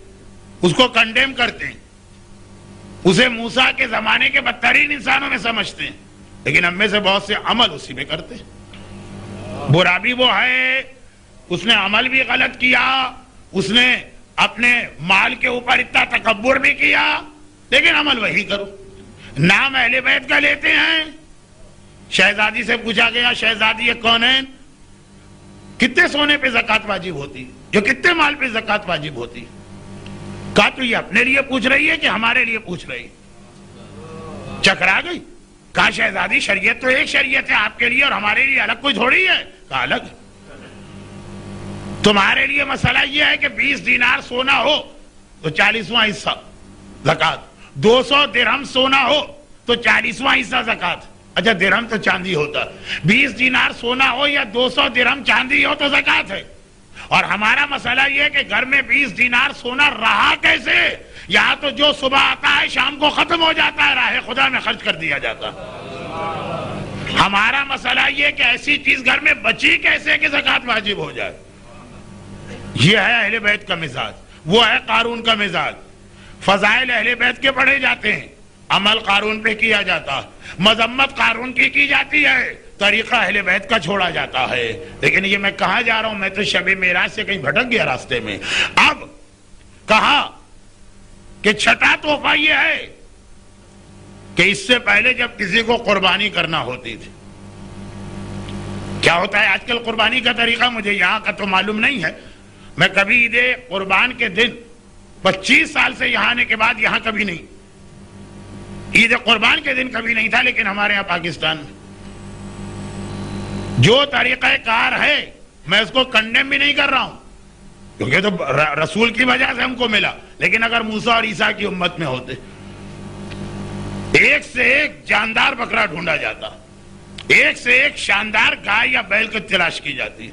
اس کو کنڈیم کرتے ہیں, اسے موسیٰ کے زمانے کے بدترین انسانوں میں سمجھتے ہیں, لیکن ہم میں سے بہت سے عمل اسی میں کرتے ہیں. برا بھی وہ ہے, اس نے عمل بھی غلط کیا, اس نے اپنے مال کے اوپر اتنا تکبر بھی کیا, لیکن عمل وہی کرو. نام اہل بیت کا لیتے ہیں. شہزادی سے پوچھا گیا, شہزادی یہ کون ہے, کتنے سونے پہ زکوٰۃ واجب ہوتی, جو کتنے مال پہ زکوٰۃ واجب ہوتی. کہا تو یہ اپنے لیے پوچھ رہی ہے کہ ہمارے لیے پوچھ رہی. چکرا گئی. کہا شہزادی شریعت تو ایک شریعت ہے, آپ کے لیے اور ہمارے لیے الگ کوئی تھوڑی ہے. کہا الگ. تمہارے لیے مسئلہ یہ ہے کہ 20 دینار سونا ہو تو 40واں حصہ زکوٰۃ, 200 درہم سونا ہو تو 40واں حصہ زکوٰۃ. اچھا درہم تو چاندی ہوتا, 20 دینار سونا ہو یا 200 درہم چاندی ہو تو زکوٰۃ ہے. اور ہمارا مسئلہ یہ ہے کہ گھر میں 20 دینار سونا رہا کیسے, یہاں تو جو صبح آتا ہے شام کو ختم ہو جاتا ہے, راہ خدا میں خرچ کر دیا جاتا. ہمارا مسئلہ یہ کہ ایسی چیز گھر میں بچی کیسے کہ زکوٰۃ واجب ہو جائے. یہ ہے اہل بیت کا مزاج, وہ ہے قارون کا مزاج. فضائل اہل بیت کے پڑھے جاتے ہیں, عمل قارون پہ کیا جاتا, مذمت قارون کی جاتی ہے, طریقہ اہل بیت کا چھوڑا جاتا ہے. لیکن یہ میں کہاں جا رہا ہوں, میں تو شب معراج سے کہیں بھٹک گیا راستے میں. اب کہا کہ چھٹا تحفہ یہ ہے کہ اس سے پہلے جب کسی کو قربانی کرنا ہوتی تھی, کیا ہوتا ہے آج کل قربانی کا طریقہ مجھے یہاں کا تو معلوم نہیں ہے, میں کبھی عید قربان کے دن 25 سال سے یہاں آنے کے بعد یہاں کبھی نہیں, عید قربان کے دن کبھی نہیں تھا. لیکن ہمارے یہاں پاکستان میں جو طریقہ کار ہے میں اس کو کنڈیم بھی نہیں کر رہا ہوں, کیونکہ تو رسول کی وجہ سے ہم کو ملا. لیکن اگر موسیٰ اور عیسیٰ کی امت میں ہوتے, ایک سے ایک جاندار بکرا ڈھونڈا جاتا, ایک سے ایک شاندار گائے یا بیل کو تلاش کی جاتی ہے،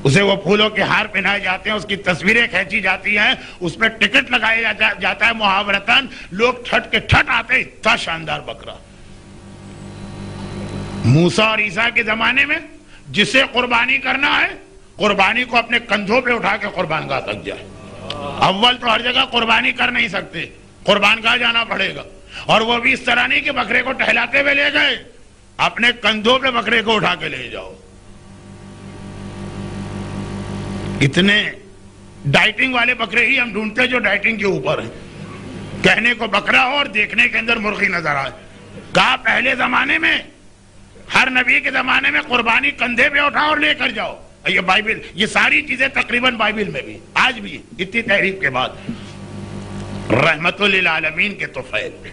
اسے وہ پھولوں کے ہار پہنائے جاتے ہیں، اس کی تصویریں کھینچی جاتی ہیں، اس پہ ٹکٹ لگایا جاتا ہے محاورتاً، لوگ ٹھٹ کے ٹھٹ آتے ہیں، اتنا شاندار بکرا۔ موسیٰ اور عیسیٰ کے زمانے میں جسے قربانی کرنا ہے، قربانی کو اپنے کندھوں پہ اٹھا کے قربان گاہ تک جائے۔ اول تو ہر جگہ قربانی کر نہیں سکتے، قربان گاہ جانا پڑے گا، اور وہ بھی اس طرح نہیں کہ بکرے کو ٹہلاتے ہوئے لے گئے، اپنے کندھوں پہ بکرے کو اٹھا کے لے جاؤ۔ اتنے ڈائٹنگ والے بکرے ہی ہم ڈھونڈتے جو ڈائٹنگ کے اوپر ہیں، کہنے کو بکرا ہو اور دیکھنے کے اندر مرغی نظر آئے۔ کہا پہلے زمانے میں، ہر نبی کے زمانے میں قربانی کندھے پہ اٹھا اور لے کر جاؤ۔ یہ بائبل، یہ ساری چیزیں تقریباً بائبل میں بھی آج بھی اتنی تحریف کے بعد رحمت للعالمین کے طفیل۔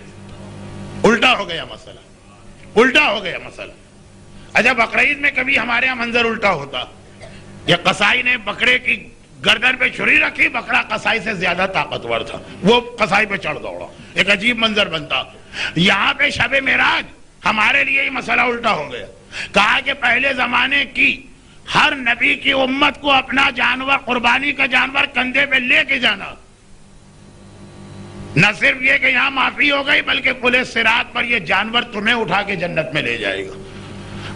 الٹا ہو گیا مسئلہ، الٹا ہو گیا مسئلہ۔ اچھا بقرعید میں کبھی ہمارے یہاں منظر الٹا ہوتا، یہ قصائی نے بکرے کی گردن پہ چھری رکھی، بکرا قصائی سے زیادہ طاقتور تھا، وہ قصائی پہ چڑھ دوڑا، ایک عجیب منظر بنتا۔ یہاں پہ شب معراج ہمارے لیے یہ مسئلہ الٹا ہو گیا۔ کہا کہ پہلے زمانے کی ہر نبی کی امت کو اپنا جانور، قربانی کا جانور کندھے پہ لے کے جانا۔ نہ صرف یہ کہ یہاں معافی ہو گئی، بلکہ پولیس صراط پر یہ جانور تمہیں اٹھا کے جنت میں لے جائے گا۔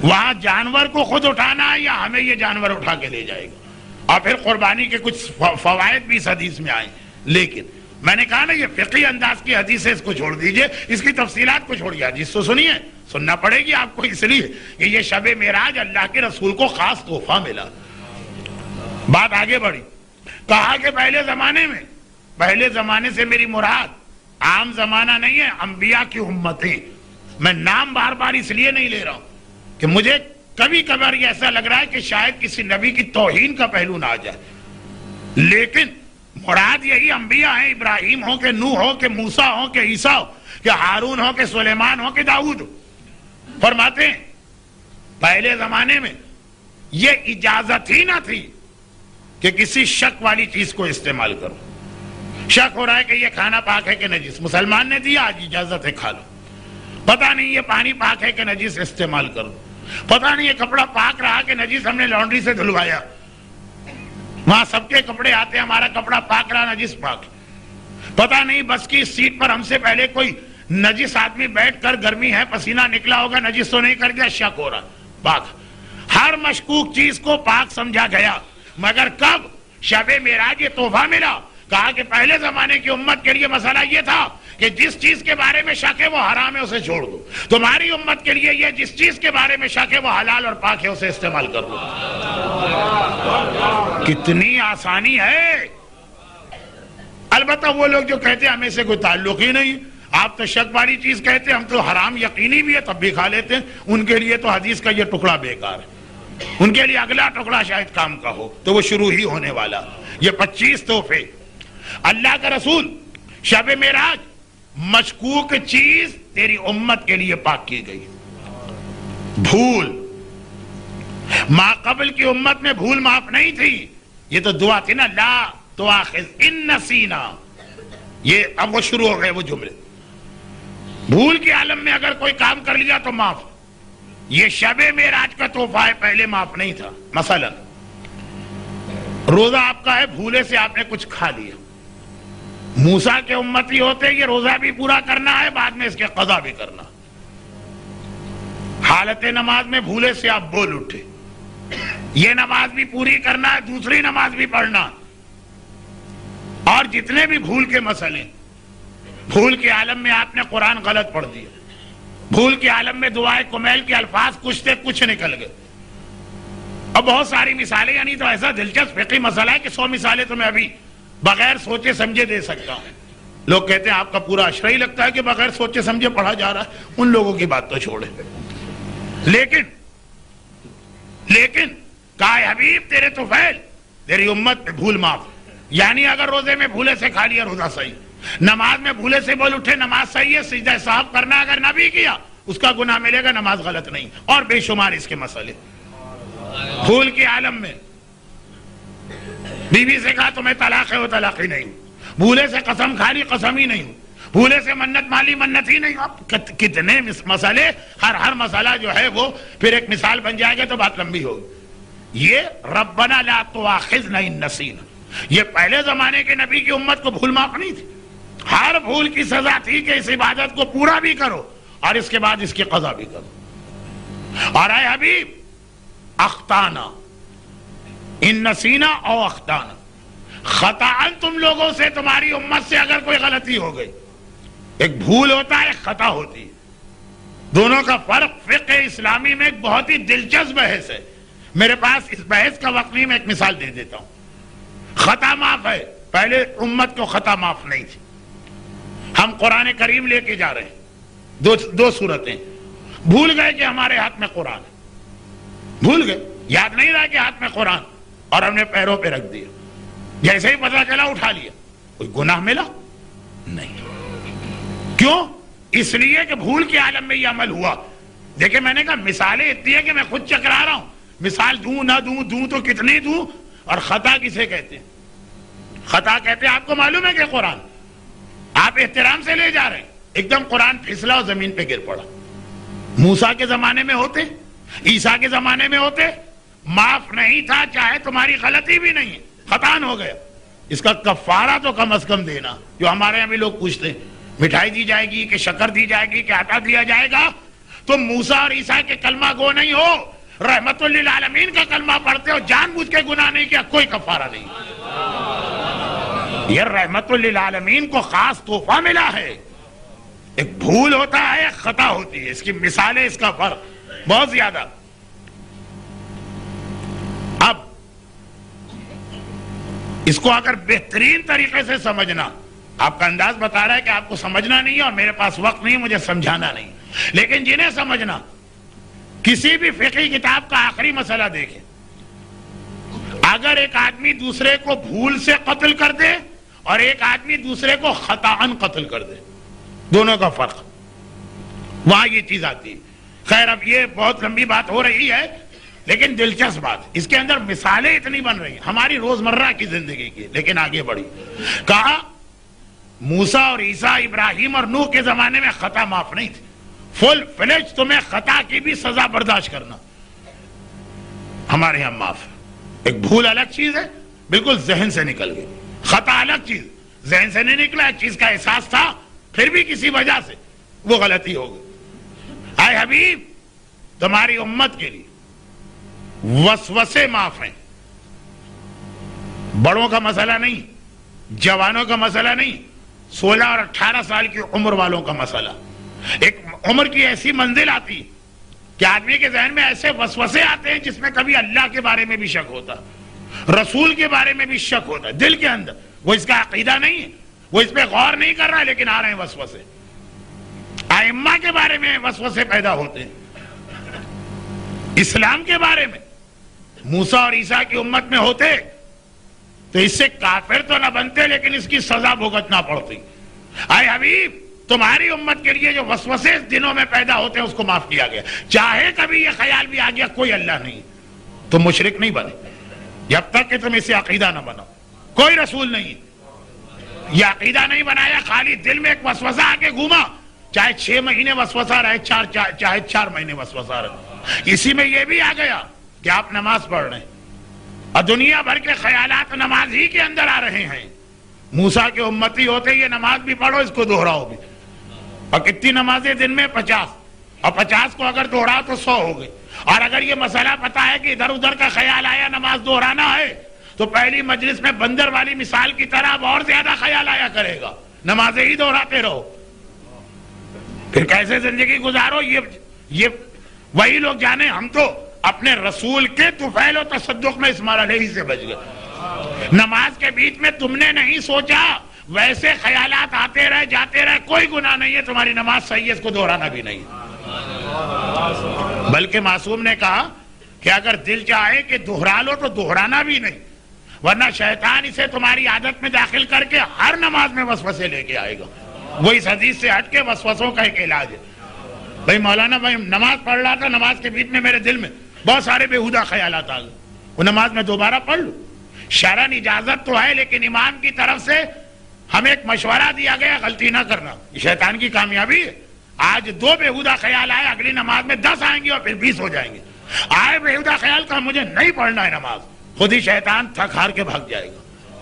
وہاں جانور کو خود اٹھانا ہے یا ہمیں یہ جانور اٹھا کے لے جائے گا؟ اور پھر قربانی کے کچھ فوائد بھی اس حدیث میں آئے۔ لیکن میں نے کہا نا یہ فقہی انداز کی حدیث ہے، اس کو چھوڑ دیجئے، اس کی تفصیلات کو چھوڑیے، حدیث تو سنیے، سننا پڑے گی آپ کو، اس لیے کہ یہ شب معراج اللہ کے رسول کو خاص تحفہ ملا۔ بات آگے بڑھی، کہا کہ پہلے زمانے میں، پہلے زمانے سے میری مراد عام زمانہ نہیں ہے، انبیاء کی امتیں۔ میں نام بار بار اس لیے نہیں لے رہا ہوں کہ مجھے کبھی کبھار یہ ایسا لگ رہا ہے کہ شاید کسی نبی کی توہین کا پہلو نہ آ جائے، لیکن مراد یہی انبیاء ہیں، ابراہیم ہو کہ نوح ہو کہ موسیٰ ہو کہ عیسیٰ ہو کہ ہارون ہو کہ سلیمان ہو کہ داؤد ہو۔ فرماتے ہیں پہلے زمانے میں یہ اجازت ہی نہ تھی کہ کسی شک والی چیز کو استعمال کرو۔ شک ہو رہا ہے کہ یہ کھانا پاک ہے کہ نجس، مسلمان نے دیا، آج اجازت ہے کھا لو۔ پتہ نہیں یہ پانی پاک ہے کہ نجس، استعمال کرو۔ پتہ نہیں یہ کپڑا پاک رہا کہ نجس، ہم نے لانڈری سے دھلوایا۔ وہاں سب کے کپڑے آتے ہیں، ہمارا کپڑا پاک رہا، نجس پاک۔ پتہ نہیں بس کی سیٹ پر ہم سے پہلے کوئی نجس آدمی بیٹھ کر، گرمی ہے پسینہ نکلا ہوگا، نجس تو نہیں کر دیا، شک ہو رہا، پاک۔ ہر مشکوک چیز کو پاک سمجھا گیا، مگر کب شب معراج یہ تحفہ ملا؟ کہا کہ پہلے زمانے کی امت کے لیے مسئلہ یہ تھا کہ جس چیز کے بارے میں شک ہے وہ حرام ہے، اسے چھوڑ دو۔ تمہاری امت کے لیے یہ جس چیز کے بارے میں شک ہے وہ حلال اور پاک ہے، اسے استعمال کر دو۔ کتنی آسانی ہے۔ البتہ وہ لوگ جو کہتے ہیں ہمیں سے کوئی تعلق ہی نہیں، آپ تو شک والی چیز کہتے ہیں، ہم تو حرام یقینی بھی ہے تب بھی کھا لیتے ہیں، ان کے لیے تو حدیث کا یہ ٹکڑا بیکار ہے، ان کے لیے اگلا ٹکڑا شاید کام کا ہو، تو وہ شروع ہی ہونے والا۔ یہ 25 تحفے اللہ کا رسول شب معراج، مشکوک چیز تیری امت کے لیے پاک کی گئی۔ بھول، ما قبل کی امت میں بھول معاف نہیں تھی، یہ تو دعا تھی نا، لا تؤاخذ ان نسینا، یہ اب وہ شروع ہو گئے وہ جملے۔ بھول کے عالم میں اگر کوئی کام کر لیا تو معاف، یہ شب معراج کا تحفہ ہے، پہلے معاف نہیں تھا۔ مثلا روزہ آپ کا ہے، بھولے سے آپ نے کچھ کھا لیا، موسیٰ کے امتی ہوتے یہ روزہ بھی پورا کرنا ہے، بعد میں اس کے قضا بھی کرنا۔ حالت نماز میں بھولے سے آپ بول اٹھے، یہ نماز بھی پوری کرنا ہے، دوسری نماز بھی پڑھنا، اور جتنے بھی بھول کے مسئلے، بھول کے عالم میں آپ نے قرآن غلط پڑھ دیا، بھول کے عالم میں دعائے کمیل کے الفاظ کچھ سے کچھ نکل گئے، اور بہت ساری مثالیں، یعنی تو ایسا دلچسپ فقہی مسئلہ ہے کہ 100 مثالیں تو میں ابھی بغیر سوچے سمجھے دے سکتا ہوں۔ لوگ کہتے ہیں آپ کا پورا عشرہ ہی لگتا ہے کہ بغیر سوچے سمجھے پڑھا جا رہا ہے، ان لوگوں کی بات تو چھوڑے۔ لیکن کہا حبیب تیرے طفیل، تیری امت میں بھول معاف، یعنی اگر روزے میں بھولے سے کھا لیا روزہ صحیح، نماز میں بھولے سے بول اٹھے نماز صحیح ہے، سجدہ صاحب کرنا اگر نہ بھی کیا اس کا گناہ ملے گا، نماز غلط نہیں، اور بے شمار اس کے مسئلے۔ بھول کے عالم میں بیوی سے کہا تمہیں طلاق ہے، وہ طلاق ہی نہیں، بھولے سے قسم کھا لی، قسم ہی نہیں، بھولے سے منت مالی منت ہی نہیں. اب کتنے مسئلے, ہر مسئلہ جو ہے وہ پھر ایک مثال بن جائے گا تو بات لمبی ہوگی. یہ ربنا لا تؤاخذنا ان نسینا, یہ پہلے زمانے کے نبی کی امت کو بھول معاف نہیں تھی. ہر بھول کی سزا تھی کہ اس عبادت کو پورا بھی کرو اور اس کے بعد اس کی قضا بھی کرو. اور اے حبیب, اخطانا ان نسینا او اخطانا, خطاً تم لوگوں سے, تمہاری امت سے اگر کوئی غلطی ہو گئی, ایک بھول ہوتا ہے ایک خطا ہوتی ہے, دونوں کا فرق فقہ اسلامی میں ایک بہت ہی دلچسپ بحث ہے. میرے پاس اس بحث کا وقت نہیں, میں ایک مثال دے دیتا ہوں. خطا معاف ہے, پہلے امت کو خطا معاف نہیں تھی. ہم قرآن کریم لے کے جا رہے ہیں, دو صورتیں. بھول گئے کہ ہمارے ہاتھ میں قرآن ہے, بھول گئے, یاد نہیں رہا کہ ہاتھ میں قرآن, اور ہم نے پیروں پہ رکھ دیا. جیسے ہی پتہ چلا اٹھا لیا, کوئی گناہ ملا نہیں. کیوں؟ اس لیے کہ بھول کے عالم میں یہ عمل ہوا. دیکھیں میں نے کہا مثالیں اتنی ہیں کہ میں خود چکرا رہا ہوں. مثال دوں نہ دوں تو کتنی دوں. اور خطا کسے کہتے ہیں؟ خطا کہتے ہیں, آپ کو معلوم ہے کہ قرآن آپ احترام سے لے جا رہے ہیں, ایک دم قرآن پھسلا اور زمین پہ گر پڑا. موسیٰ کے زمانے میں ہوتے, عیسیٰ کے زمانے میں ہوتے, معاف نہیں تھا, چاہے تمہاری غلطی بھی نہیں ہے, خطان ہو گیا. اس کا کفارہ تو کم از کم دینا. جو ہمارے یہاں بھی لوگ پوچھتے ہیں مٹھائی دی جائے گی کہ شکر دی جائے گی کہ آٹا دیا جائے گا. تم موسیٰ اور عیسیٰ کے کلمہ گو نہیں ہو, رحمت للعالمین کا کلمہ پڑھتے ہو, جان بوجھ کے گناہ نہیں کیا, کوئی کفارہ نہیں. یہ رحمت للعالمین کو خاص تحفہ ملا ہے. ایک بھول ہوتا ہے ایک خطا ہوتی ہے, اس کی مثالیں, اس کا فرق بہت زیادہ. اب اس کو اگر بہترین طریقے سے سمجھنا, آپ کا انداز بتا رہا ہے کہ آپ کو سمجھنا نہیں ہے اور میرے پاس وقت نہیں, مجھے سمجھانا نہیں, لیکن جنہیں سمجھنا, کسی بھی فقہی کتاب کا آخری مسئلہ دیکھیں. اگر ایک آدمی دوسرے کو بھول سے قتل کر دے اور ایک آدمی دوسرے کو خطاً قتل کر دے, دونوں کا فرق, وہاں یہ چیز آتی ہے. خیر اب یہ بہت لمبی بات ہو رہی ہے, لیکن دلچسپ بات, اس کے اندر مثالیں اتنی بن رہی ہیں ہماری روزمرہ کی زندگی کی. لیکن آگے بڑھی, کہا موسیٰ اور عیسیٰ, ابراہیم اور نوح کے زمانے میں خطا معاف نہیں تھی. فل فلیج تمہیں خطا کی بھی سزا برداشت کرنا, ہمارے یہاں معاف ہے. ایک بھول الگ چیز ہے, بالکل ذہن سے نکل گئی. خطا الگ چیز, ذہن سے نہیں نکلا, ایک چیز کا احساس تھا, پھر بھی کسی وجہ سے وہ غلطی ہو گئی. اے حبیب, تمہاری امت کے لیے وسوسے معاف ہیں. بڑوں کا مسئلہ نہیں, جوانوں کا مسئلہ نہیں, 16 اور 18 سال کی عمر والوں کا مسئلہ. ایک عمر کی ایسی منزل آتی کہ آدمی کے ذہن میں ایسے وسوسے آتے ہیں جس میں کبھی اللہ کے بارے میں بھی شک ہوتا, رسول کے بارے میں بھی شک ہوتا ہے دل کے اندر. وہ اس کا عقیدہ نہیں ہے, وہ اس پہ غور نہیں کر رہا, لیکن آ رہے ہیں وسوسے. ائمہ کے بارے میں وسوسے پیدا ہوتے ہیں, اسلام کے بارے میں موسیٰ اور عیسیٰ کی امت میں ہوتے تو اس سے کافر تو نہ بنتے, لیکن اس کی سزا بھگتنا پڑتی. اے حبیب, تمہاری امت کے لیے جو وسوسے دنوں میں پیدا ہوتے ہیں اس کو معاف کیا گیا. چاہے کبھی یہ خیال بھی آ گیا کوئی اللہ نہیں, تم مشرک نہیں بنے جب تک کہ تم اسے عقیدہ نہ بناؤ. کوئی رسول نہیں, یہ عقیدہ نہیں بنایا, خالی دل میں ایک وسوسہ آ کے گھوما, چاہے 6 مہینے وسوسہ رہے, چاہے 4 مہینے وسوسہ رہے. اسی میں یہ بھی آ گیا کہ آپ نماز پڑھ رہے ہیں اور دنیا بھر کے خیالات نماز ہی کے اندر آ رہے ہیں. موسیٰ کے امتی ہوتے یہ نماز بھی پڑھو, اس کو دوہراؤ بھی. اور کتنی نمازیں دن میں؟ 50, اور 50 کو اگر دوہراؤ تو 100 ہو گئی. اور اگر یہ مسئلہ پتا ہے کہ ادھر ادھر کا خیال آیا نماز دوہرانا ہے, تو پہلی مجلس میں بندر والی مثال کی طرح اب اور زیادہ خیال آیا کرے گا, نمازیں ہی دوہراتے رہو. پھر کیسے زندگی گزارو یہ وہی لوگ جانے. ہم تو اپنے رسول کے طفیل و تصدق میں اس مرحلے ہی سے بچ گئے. نماز کے بیچ میں تم نے نہیں سوچا, ویسے خیالات آتے رہے جاتے رہے, کوئی گناہ نہیں ہے, تمہاری نماز صحیح ہے, اس کو دہرانا بھی نہیں. بلکہ معصوم نے کہا کہ اگر دل چاہے کہ دہرا لو تو دہرانا بھی نہیں, ورنہ شیطان اسے تمہاری عادت میں داخل کر کے ہر نماز میں وسوسے لے کے آئے گا. وہ اس حدیث سے ہٹ کے وسوسوں کا ایک علاج ہے. بھائی مولانا بھائی نماز پڑھ رہا تھا, نماز کے بیچ میں میرے دل میں بہت سارے بےہودہ خیالات آ گئے, وہ نماز میں دوبارہ پڑھ لوں. شرعاً اجازت تو ہے, لیکن امام کی طرف سے ہمیں ایک مشورہ دیا گیا غلطی نہ کرنا، یہ شیطان کی کامیابی ہے۔ آج 2 بےہودہ خیال آئے، اگلی نماز میں 10 آئیں گے اور پھر 20 ہو جائیں گے۔ آئے بےہودہ خیال کا مجھے نہیں پڑھنا ہے نماز، خود ہی شیطان تھک ہار کے بھاگ جائے گا۔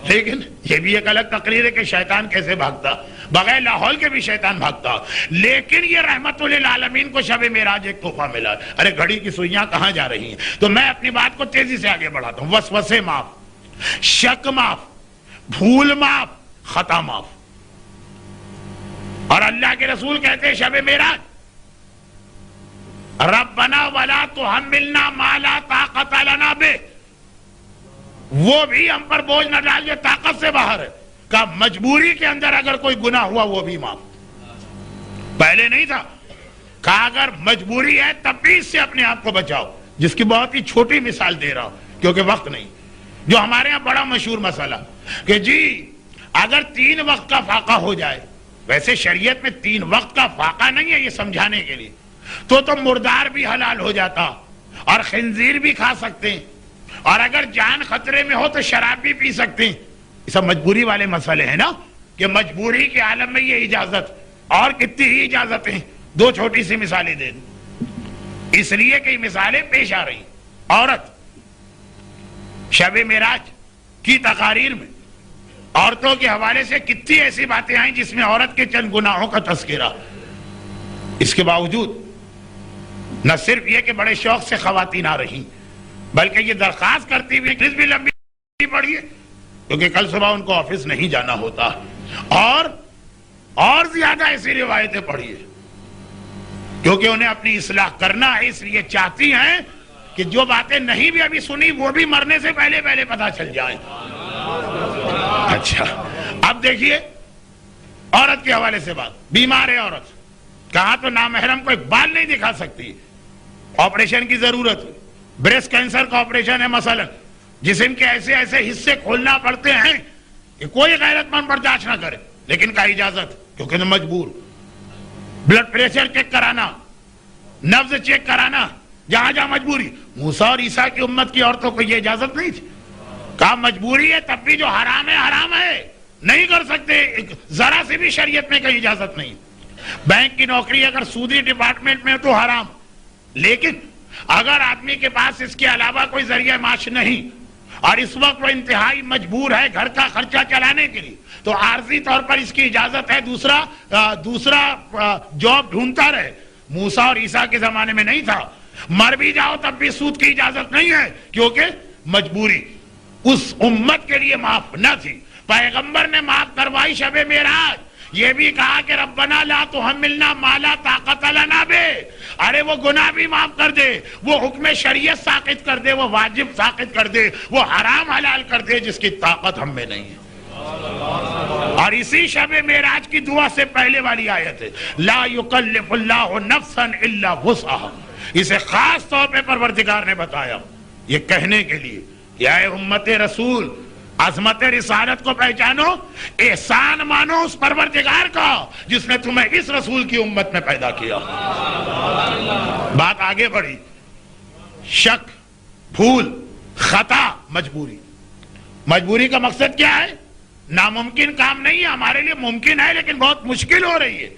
لیکن یہ بھی ایک الگ تقریر ہے کہ شیطان کیسے بھاگتا، بغیر لاہور کے بھی شیطان بھاگتا۔ لیکن یہ رحمت للعالمین کو شب معراج ایک تحفہ ملا۔ ارے گھڑی کی سوئیاں کہاں جا رہی ہیں؟ تو میں اپنی بات کو تیزی سے آگے بڑھاتا ہوں۔ وسوسے معاف، شک معاف، بھول معاف، خطا معاف۔ اور اللہ کے رسول کہتے ہیں شب معراج ربنا ولا تحملنا ما لا طاقت لنا بہ، وہ بھی ہم پر بوجھ نہ ڈال، یہ طاقت سے باہر ہے۔ کہ مجبوری کے اندر اگر کوئی گناہ ہوا وہ بھی معاف، پہلے نہیں تھا۔ کہا اگر مجبوری ہے تب بھی اس سے اپنے آپ کو بچاؤ، جس کی بہت ہی چھوٹی مثال دے رہا ہوں کیونکہ وقت نہیں۔ جو ہمارے ہاں بڑا مشہور مسئلہ کہ جی اگر 3 وقت کا فاقہ ہو جائے، ویسے شریعت میں 3 وقت کا فاقہ نہیں ہے، یہ سمجھانے کے لیے، تو مردار بھی حلال ہو جاتا اور خنزیر بھی کھا سکتے ہیں، اور اگر جان خطرے میں ہو تو شراب بھی پی سکتے ہیں۔ یہ سب مجبوری والے مسئلے ہیں نا، کہ مجبوری کے عالم میں یہ اجازت، اور کتنی ہی اجازتیں۔ 2 چھوٹی سی مثالیں دے دیں، اس لیے کہ یہ مثالیں پیش آ رہی۔ عورت، شب معراج کی تقاریر میں عورتوں کے حوالے سے کتنی ایسی باتیں آئیں جس میں عورت کے چند گناہوں کا تذکرہ۔ اس کے باوجود نہ صرف یہ کہ بڑے شوق سے خواتین آ رہی، بلکہ یہ درخواست کرتی ہوئی کہ بھی لمبی پڑھیے کیونکہ کل صبح ان کو آفس نہیں جانا ہوتا، اور زیادہ ایسی روایتیں پڑھیے کیونکہ انہیں اپنی اصلاح کرنا ہے، اس لیے چاہتی ہیں کہ جو باتیں نہیں بھی ابھی سنی وہ بھی مرنے سے پہلے پتہ چل جائیں۔ اچھا اب دیکھیے عورت کے حوالے سے بات، بیمار ہے عورت، کہاں تو نامحرم کو ایک بال نہیں دکھا سکتی، آپریشن کی ضرورت ہے، بریسٹ کینسر کا آپریشن ہے مثلا، جسم کے ایسے ایسے حصے کھولنا پڑتے ہیں کہ کوئی غیرت مند برداشت نہ کرے، لیکن کا اجازت کیونکہ مجبور۔ بلڈ پریشر چیک کرانا، نبض چیک کرانا، جہاں جہاں مجبوری۔ موسیٰ اور عیسیٰ کی امت کی عورتوں کو یہ اجازت نہیں تھی، کہا مجبوری ہے تب بھی جو حرام ہے نہیں کر سکتے، ذرا سے بھی شریعت میں کہیں اجازت نہیں۔ بینک کی نوکری اگر سودی ڈپارٹمنٹ میں تو حرام، لیکن اگر آدمی کے پاس اس کے علاوہ کوئی ذریعہ معاش نہیں اور اس وقت وہ انتہائی مجبور ہے گھر کا خرچہ چلانے کے لیے، تو عارضی طور پر اس کی اجازت ہے دوسرا جاب ڈھونڈتا رہے۔ موسیٰ اور عیسیٰ کے زمانے میں نہیں تھا، مر بھی جاؤ تب بھی سود کی اجازت نہیں ہے کیونکہ مجبوری اس امت کے لیے معاف نہ تھی۔ پیغمبر نے معاف کروائی شب معراج، یہ بھی کہا کہ ربنا لا تحملنا ما لا طاقت لنا بہ، ارے وہ گناہ بھی معاف کر دے، وہ حکم شریعت ساقط کر دے، وہ واجب ساقط کر دے، وہ حرام حلال کر دے جس کی طاقت ہم میں نہیں ہے۔ اور اسی شب معراج کی دعا سے پہلے والی آیت ہے لا یکلف اللہ نفسا الا وسعها، اسے خاص طور پہ پروردگار نے بتایا یہ کہنے کے لیے کہ اے امت رسول، عظمت رسالت کو پہچانو، احسان مانو اس پروردگار کا جس نے تمہیں اس رسول کی امت میں پیدا کیا۔ بات آگے بڑھی، شک، بھول، خطا، مجبوری کا مقصد کیا ہے؟ ناممکن کام نہیں ہے، ہمارے لیے ممکن ہے لیکن بہت مشکل ہو رہی ہے۔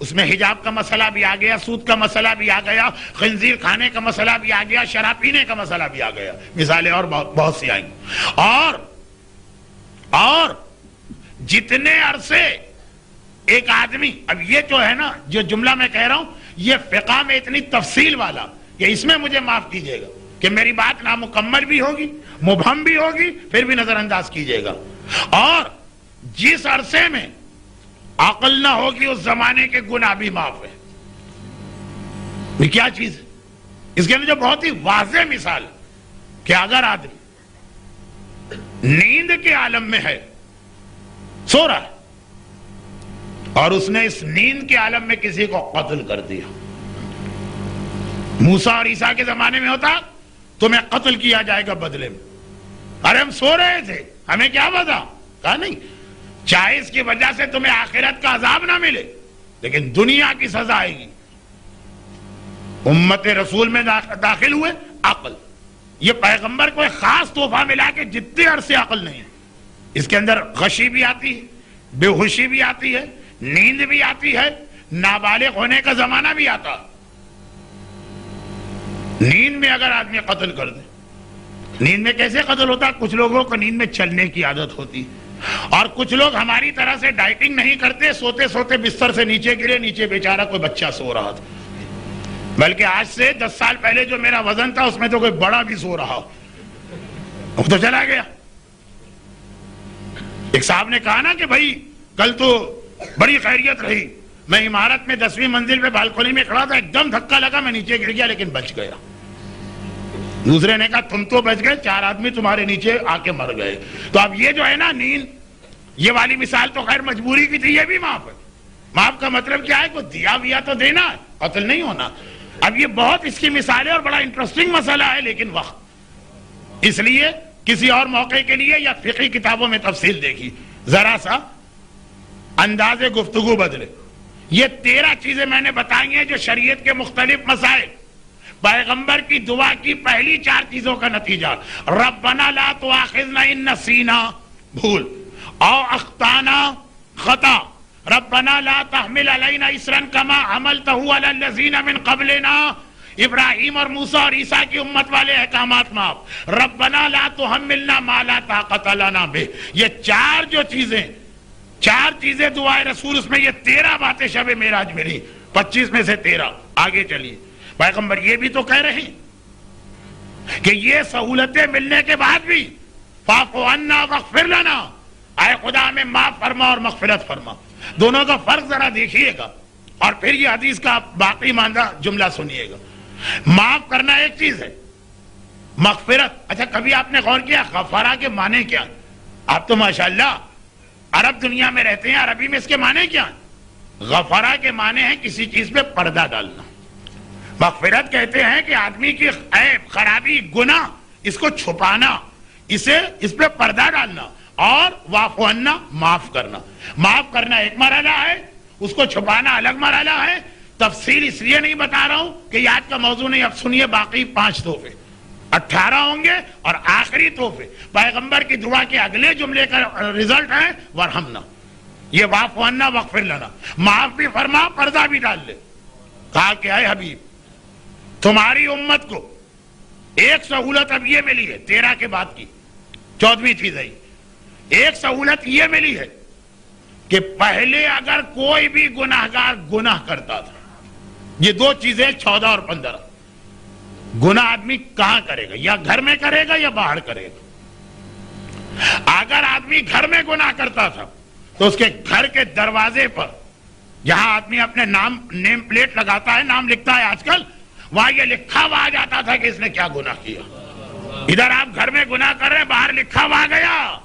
اس میں حجاب کا مسئلہ بھی آ گیا، سود کا مسئلہ بھی آ گیا، خنزیر کھانے کا مسئلہ بھی آ گیا، شراب پینے کا مسئلہ بھی آ گیا، مثالیں اور بہت سی آئیں۔ اور جتنے عرصے ایک آدمی، اب یہ جو ہے نا جو جملہ میں کہہ رہا ہوں یہ فقہ میں اتنی تفصیل والا کہ اس میں مجھے معاف کیجئے گا کہ میری بات نامکمل بھی ہوگی، مبہم بھی ہوگی، پھر بھی نظر انداز کیجئے گا۔ اور جس عرصے میں عقل نہ ہوگی اس زمانے کے گناہ بھی معاف ہے۔ یہ کیا چیز ہے؟ اس کے اندر جو بہت ہی واضح مثال ہے کہ اگر آدمی نیند کے عالم میں ہے، سو رہا ہے، اور اس نے اس نیند کے عالم میں کسی کو قتل کر دیا، موسیٰ اور عیسیٰ کے زمانے میں ہوتا تمہیں قتل کیا جائے گا بدلے میں، ارے ہم سو رہے تھے ہمیں کیا پتا، کہا نہیں، چاہے اس کی وجہ سے تمہیں آخرت کا عذاب نہ ملے لیکن دنیا کی سزا آئے گی۔ امت رسول میں داخل ہوئے عقل، یہ پیغمبر کو ایک خاص تحفہ ملا کہ جتنے عرصے عقل نہیں، اس کے اندر غشی بھی آتی ہے، بے ہوشی بھی آتی ہے, نیند بھی آتی ہے, نابالغ ہونے کا زمانہ بھی آتا. نیند میں اگر آدمی قتل کر دے, نیند میں کیسے قتل ہوتا؟ کچھ لوگوں کو نیند میں چلنے کی عادت ہوتی, اور کچھ لوگ ہماری طرح سے ڈائٹنگ نہیں کرتے, سوتے سوتے بستر سے نیچے گرے, نیچے بیچارہ کوئی بچہ سو رہا تھا, بلکہ آج سے 10 سال پہلے جو میرا وزن تھا اس میں تو کوئی بڑا بھی سو رہا, وہ تو چلا گیا. ایک صاحب نے کہا نا کہ بھائی کل تو بڑی خیریت رہی, میں عمارت میں 10ویں منزل پہ بالکونی میں کھڑا تھا, ایک دم دھکا لگا, میں نیچے گر گیا لیکن بچ گیا. دوسرے نے کہا تم تو بچ گئے, 4 آدمی تمہارے نیچے آ کے مر گئے. تو اب یہ جو ہے نا نیند, یہ والی مثال تو خیر مجبوری کی تھی, یہ بھی معاف ہے. معاف کا مطلب کیا ہے؟ کوئی دیا تو دینا, قتل نہیں ہونا. اب یہ بہت اس کی مثال ہے اور بڑا انٹرسٹنگ مسئلہ ہے, لیکن وقت, اس لیے کسی اور موقع کے لیے یا فقہی کتابوں میں تفصیل دیکھی, ذرا سا انداز گفتگو بدلے. یہ 13 چیزیں میں نے بتائی ہیں جو شریعت کے مختلف مسائل, پیغمبر کی دعا کی پہلی 4 چیزوں کا نتیجہ, ربنا لا تؤاخذنا ان نسینا, بھول, او اخطانا, خطا, ربنا لا تحمل علینا اسرا کما حملته علی الذین من قبلنا. ابراہیم اور موسیٰ اور عیسیٰ کی امت والے احکامات معاف. ربنا لا تحملنا ما لا طاقت لنا بہ. یہ 4 جو چیزیں, 4 چیزیں دعائے رسول, اس میں یہ 13 باتیں شب معراج میں رہی, 25 میں سے 13. آگے چلیے, پیغمبر یہ بھی تو کہہ رہے ہیں کہ یہ سہولتیں ملنے کے بعد بھی فاعف عنا واغفر لنا, اے خدا ہمیں معاف فرما اور مغفرت فرما. دونوں کا فرق ذرا دیکھیے گا, اور پھر یہ حدیث کا باقی ماندہ جملہ سنیے گا. معاف کرنا ایک چیز ہے, مغفرت. اچھا کبھی آپ نے غور کیا غفارہ کے معنی کیا؟ آپ تو ماشاءاللہ عرب دنیا میں رہتے ہیں, عربی میں اس کے معنی کیا ہیں؟ غفارہ کے معنی ہے کسی چیز پہ پردہ ڈالنا. مغفرت کہتے ہیں کہ آدمی کی عیب, خرابی, گناہ, اس کو چھپانا, اس پہ پردہ ڈالنا. اور واعف عنا, معاف کرنا. معاف کرنا ایک مرحلہ ہے, اس کو چھپانا الگ مرحلہ ہے. تفصیل اس لیے نہیں بتا رہا ہوں کہ یہ آج کا موضوع نہیں, اب سنیے باقی 5 تحفے, 18 ہوں گے, اور آخری تحفے پیغمبر کی دعا کے اگلے جملے کا رزلٹ ہے ورحمنا. یہ واعف عنا واغفر لنا, معاف بھی فرما, پردہ بھی ڈال لے. کہا کہ اے حبیب, تمہاری امت کو ایک سہولت اب یہ ملی ہے, 13 کے بعد کی 14ویں چیز ہے. ایک سہولت یہ ملی ہے کہ پہلے اگر کوئی بھی گناہگار گناہ کرتا تھا, یہ 2 چیزیں 14 اور 15, گناہ آدمی کہاں کرے گا, یا گھر میں کرے گا یا باہر کرے گا. اگر آدمی گھر میں گناہ کرتا تھا تو اس کے گھر کے دروازے پر, جہاں آدمی اپنے نیم پلیٹ لگاتا ہے, نام لکھتا ہے آج کل, وہاں یہ لکھا ہوا آ جاتا تھا کہ اس نے کیا گناہ کیا. ادھر آپ گھر میں گناہ کر رہے ہیں, باہر لکھا ہوا آ گیا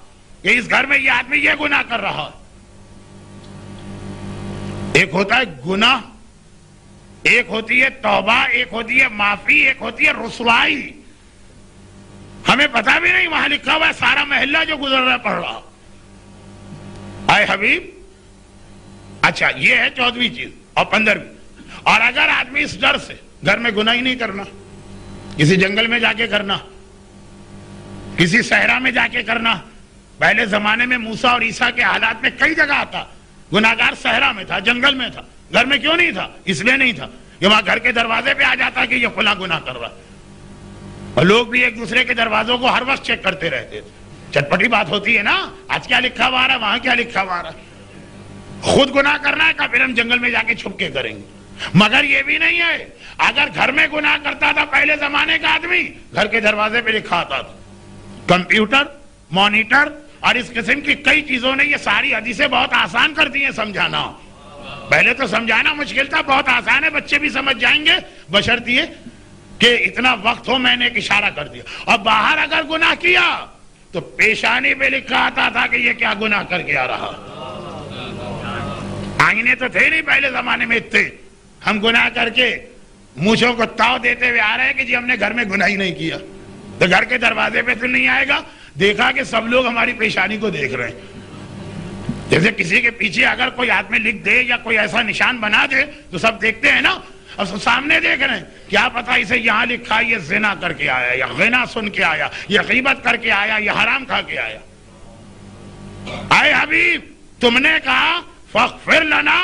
کہ اس گھر میں یہ آدمی یہ گناہ کر رہا ہے. ایک ہوتا ہے گناہ, ایک ہوتی ہے توبہ, ایک ہوتی ہے معافی, ایک ہوتی ہے رسوائی. ہمیں پتہ بھی نہیں, وہاں لکھا ہوا ہے سارا محلہ جو گزر رہا پڑھ رہا. اے حبیب, اچھا یہ ہے 14ویں چیز. اور 15ویں, اور اگر آدمی اس ڈر سے گھر میں گناہ ہی نہیں کرنا, کسی جنگل میں جا کے کرنا, کسی صحرا میں جا کے کرنا. پہلے زمانے میں موسیٰ اور عیسیٰ کے حالات میں کئی جگہ آتا, گناہگار صحرا میں تھا, جنگل میں تھا. گھر میں کیوں نہیں تھا؟ اس لیے نہیں تھا کہ وہاں گھر کے دروازے پہ آ جاتا کہ یہ فلاں گناہ کر رہا. اور لوگ بھی ایک دوسرے کے دروازوں کو ہر وقت چیک کرتے رہتے تھے. چٹپٹی بات ہوتی ہے نا, آج کیا لکھا ہوا آ رہا ہے, وہاں کیا لکھا ہوا آ رہا ہے. خود گناہ کرنا ہے کہ پھر ہم جنگل میں جا کے چھپ کے کریں گے. مگر یہ بھی نہیں ہے, اگر گھر میں گناہ کرتا تھا پہلے زمانے کا آدمی, گھر کے دروازے پہ لکھا آتا تھا. کمپیوٹر, مانیٹر اور اس قسم کی کئی چیزوں نے یہ ساری حدیثیں بہت آسان کر دی ہیں سمجھانا. پہلے تو سمجھانا مشکل تھا, بہت آسان ہے, بچے بھی سمجھ جائیں گے بشرط یہ کہ اتنا وقت ہو. میں نے ایک اشارہ کر دیا. اور باہر اگر گناہ کیا تو پیشانی پہ لکھا آتا تھا کہ یہ کیا گناہ کر کے آ رہا. آئینے تو تھے نہیں پہلے زمانے میں اتنے, ہم گناہ کر کے مونچھوں کو تاؤ دیتے ہوئے آ رہے ہیں کہ جی ہم نے گھر میں گناہ ہی نہیں کیا. تو گھر کے دروازے پہ تو نہیں آئے گا, دیکھا کہ سب لوگ ہماری پیشانی کو دیکھ رہے ہیں. جیسے کسی کے پیچھے اگر کوئی آدمی لکھ دے یا کوئی ایسا نشان بنا دے تو سب دیکھتے ہیں نا, اور سب سامنے دیکھ رہے ہیں. کیا پتا اسے یہاں لکھا یہ زنا کر کے آیا, یا غنا سن کے آیا, یا غیبت کر کے آیا, یا حرام کھا کے آیا. اے حبیب, تم نے کہا فاغفر لنا،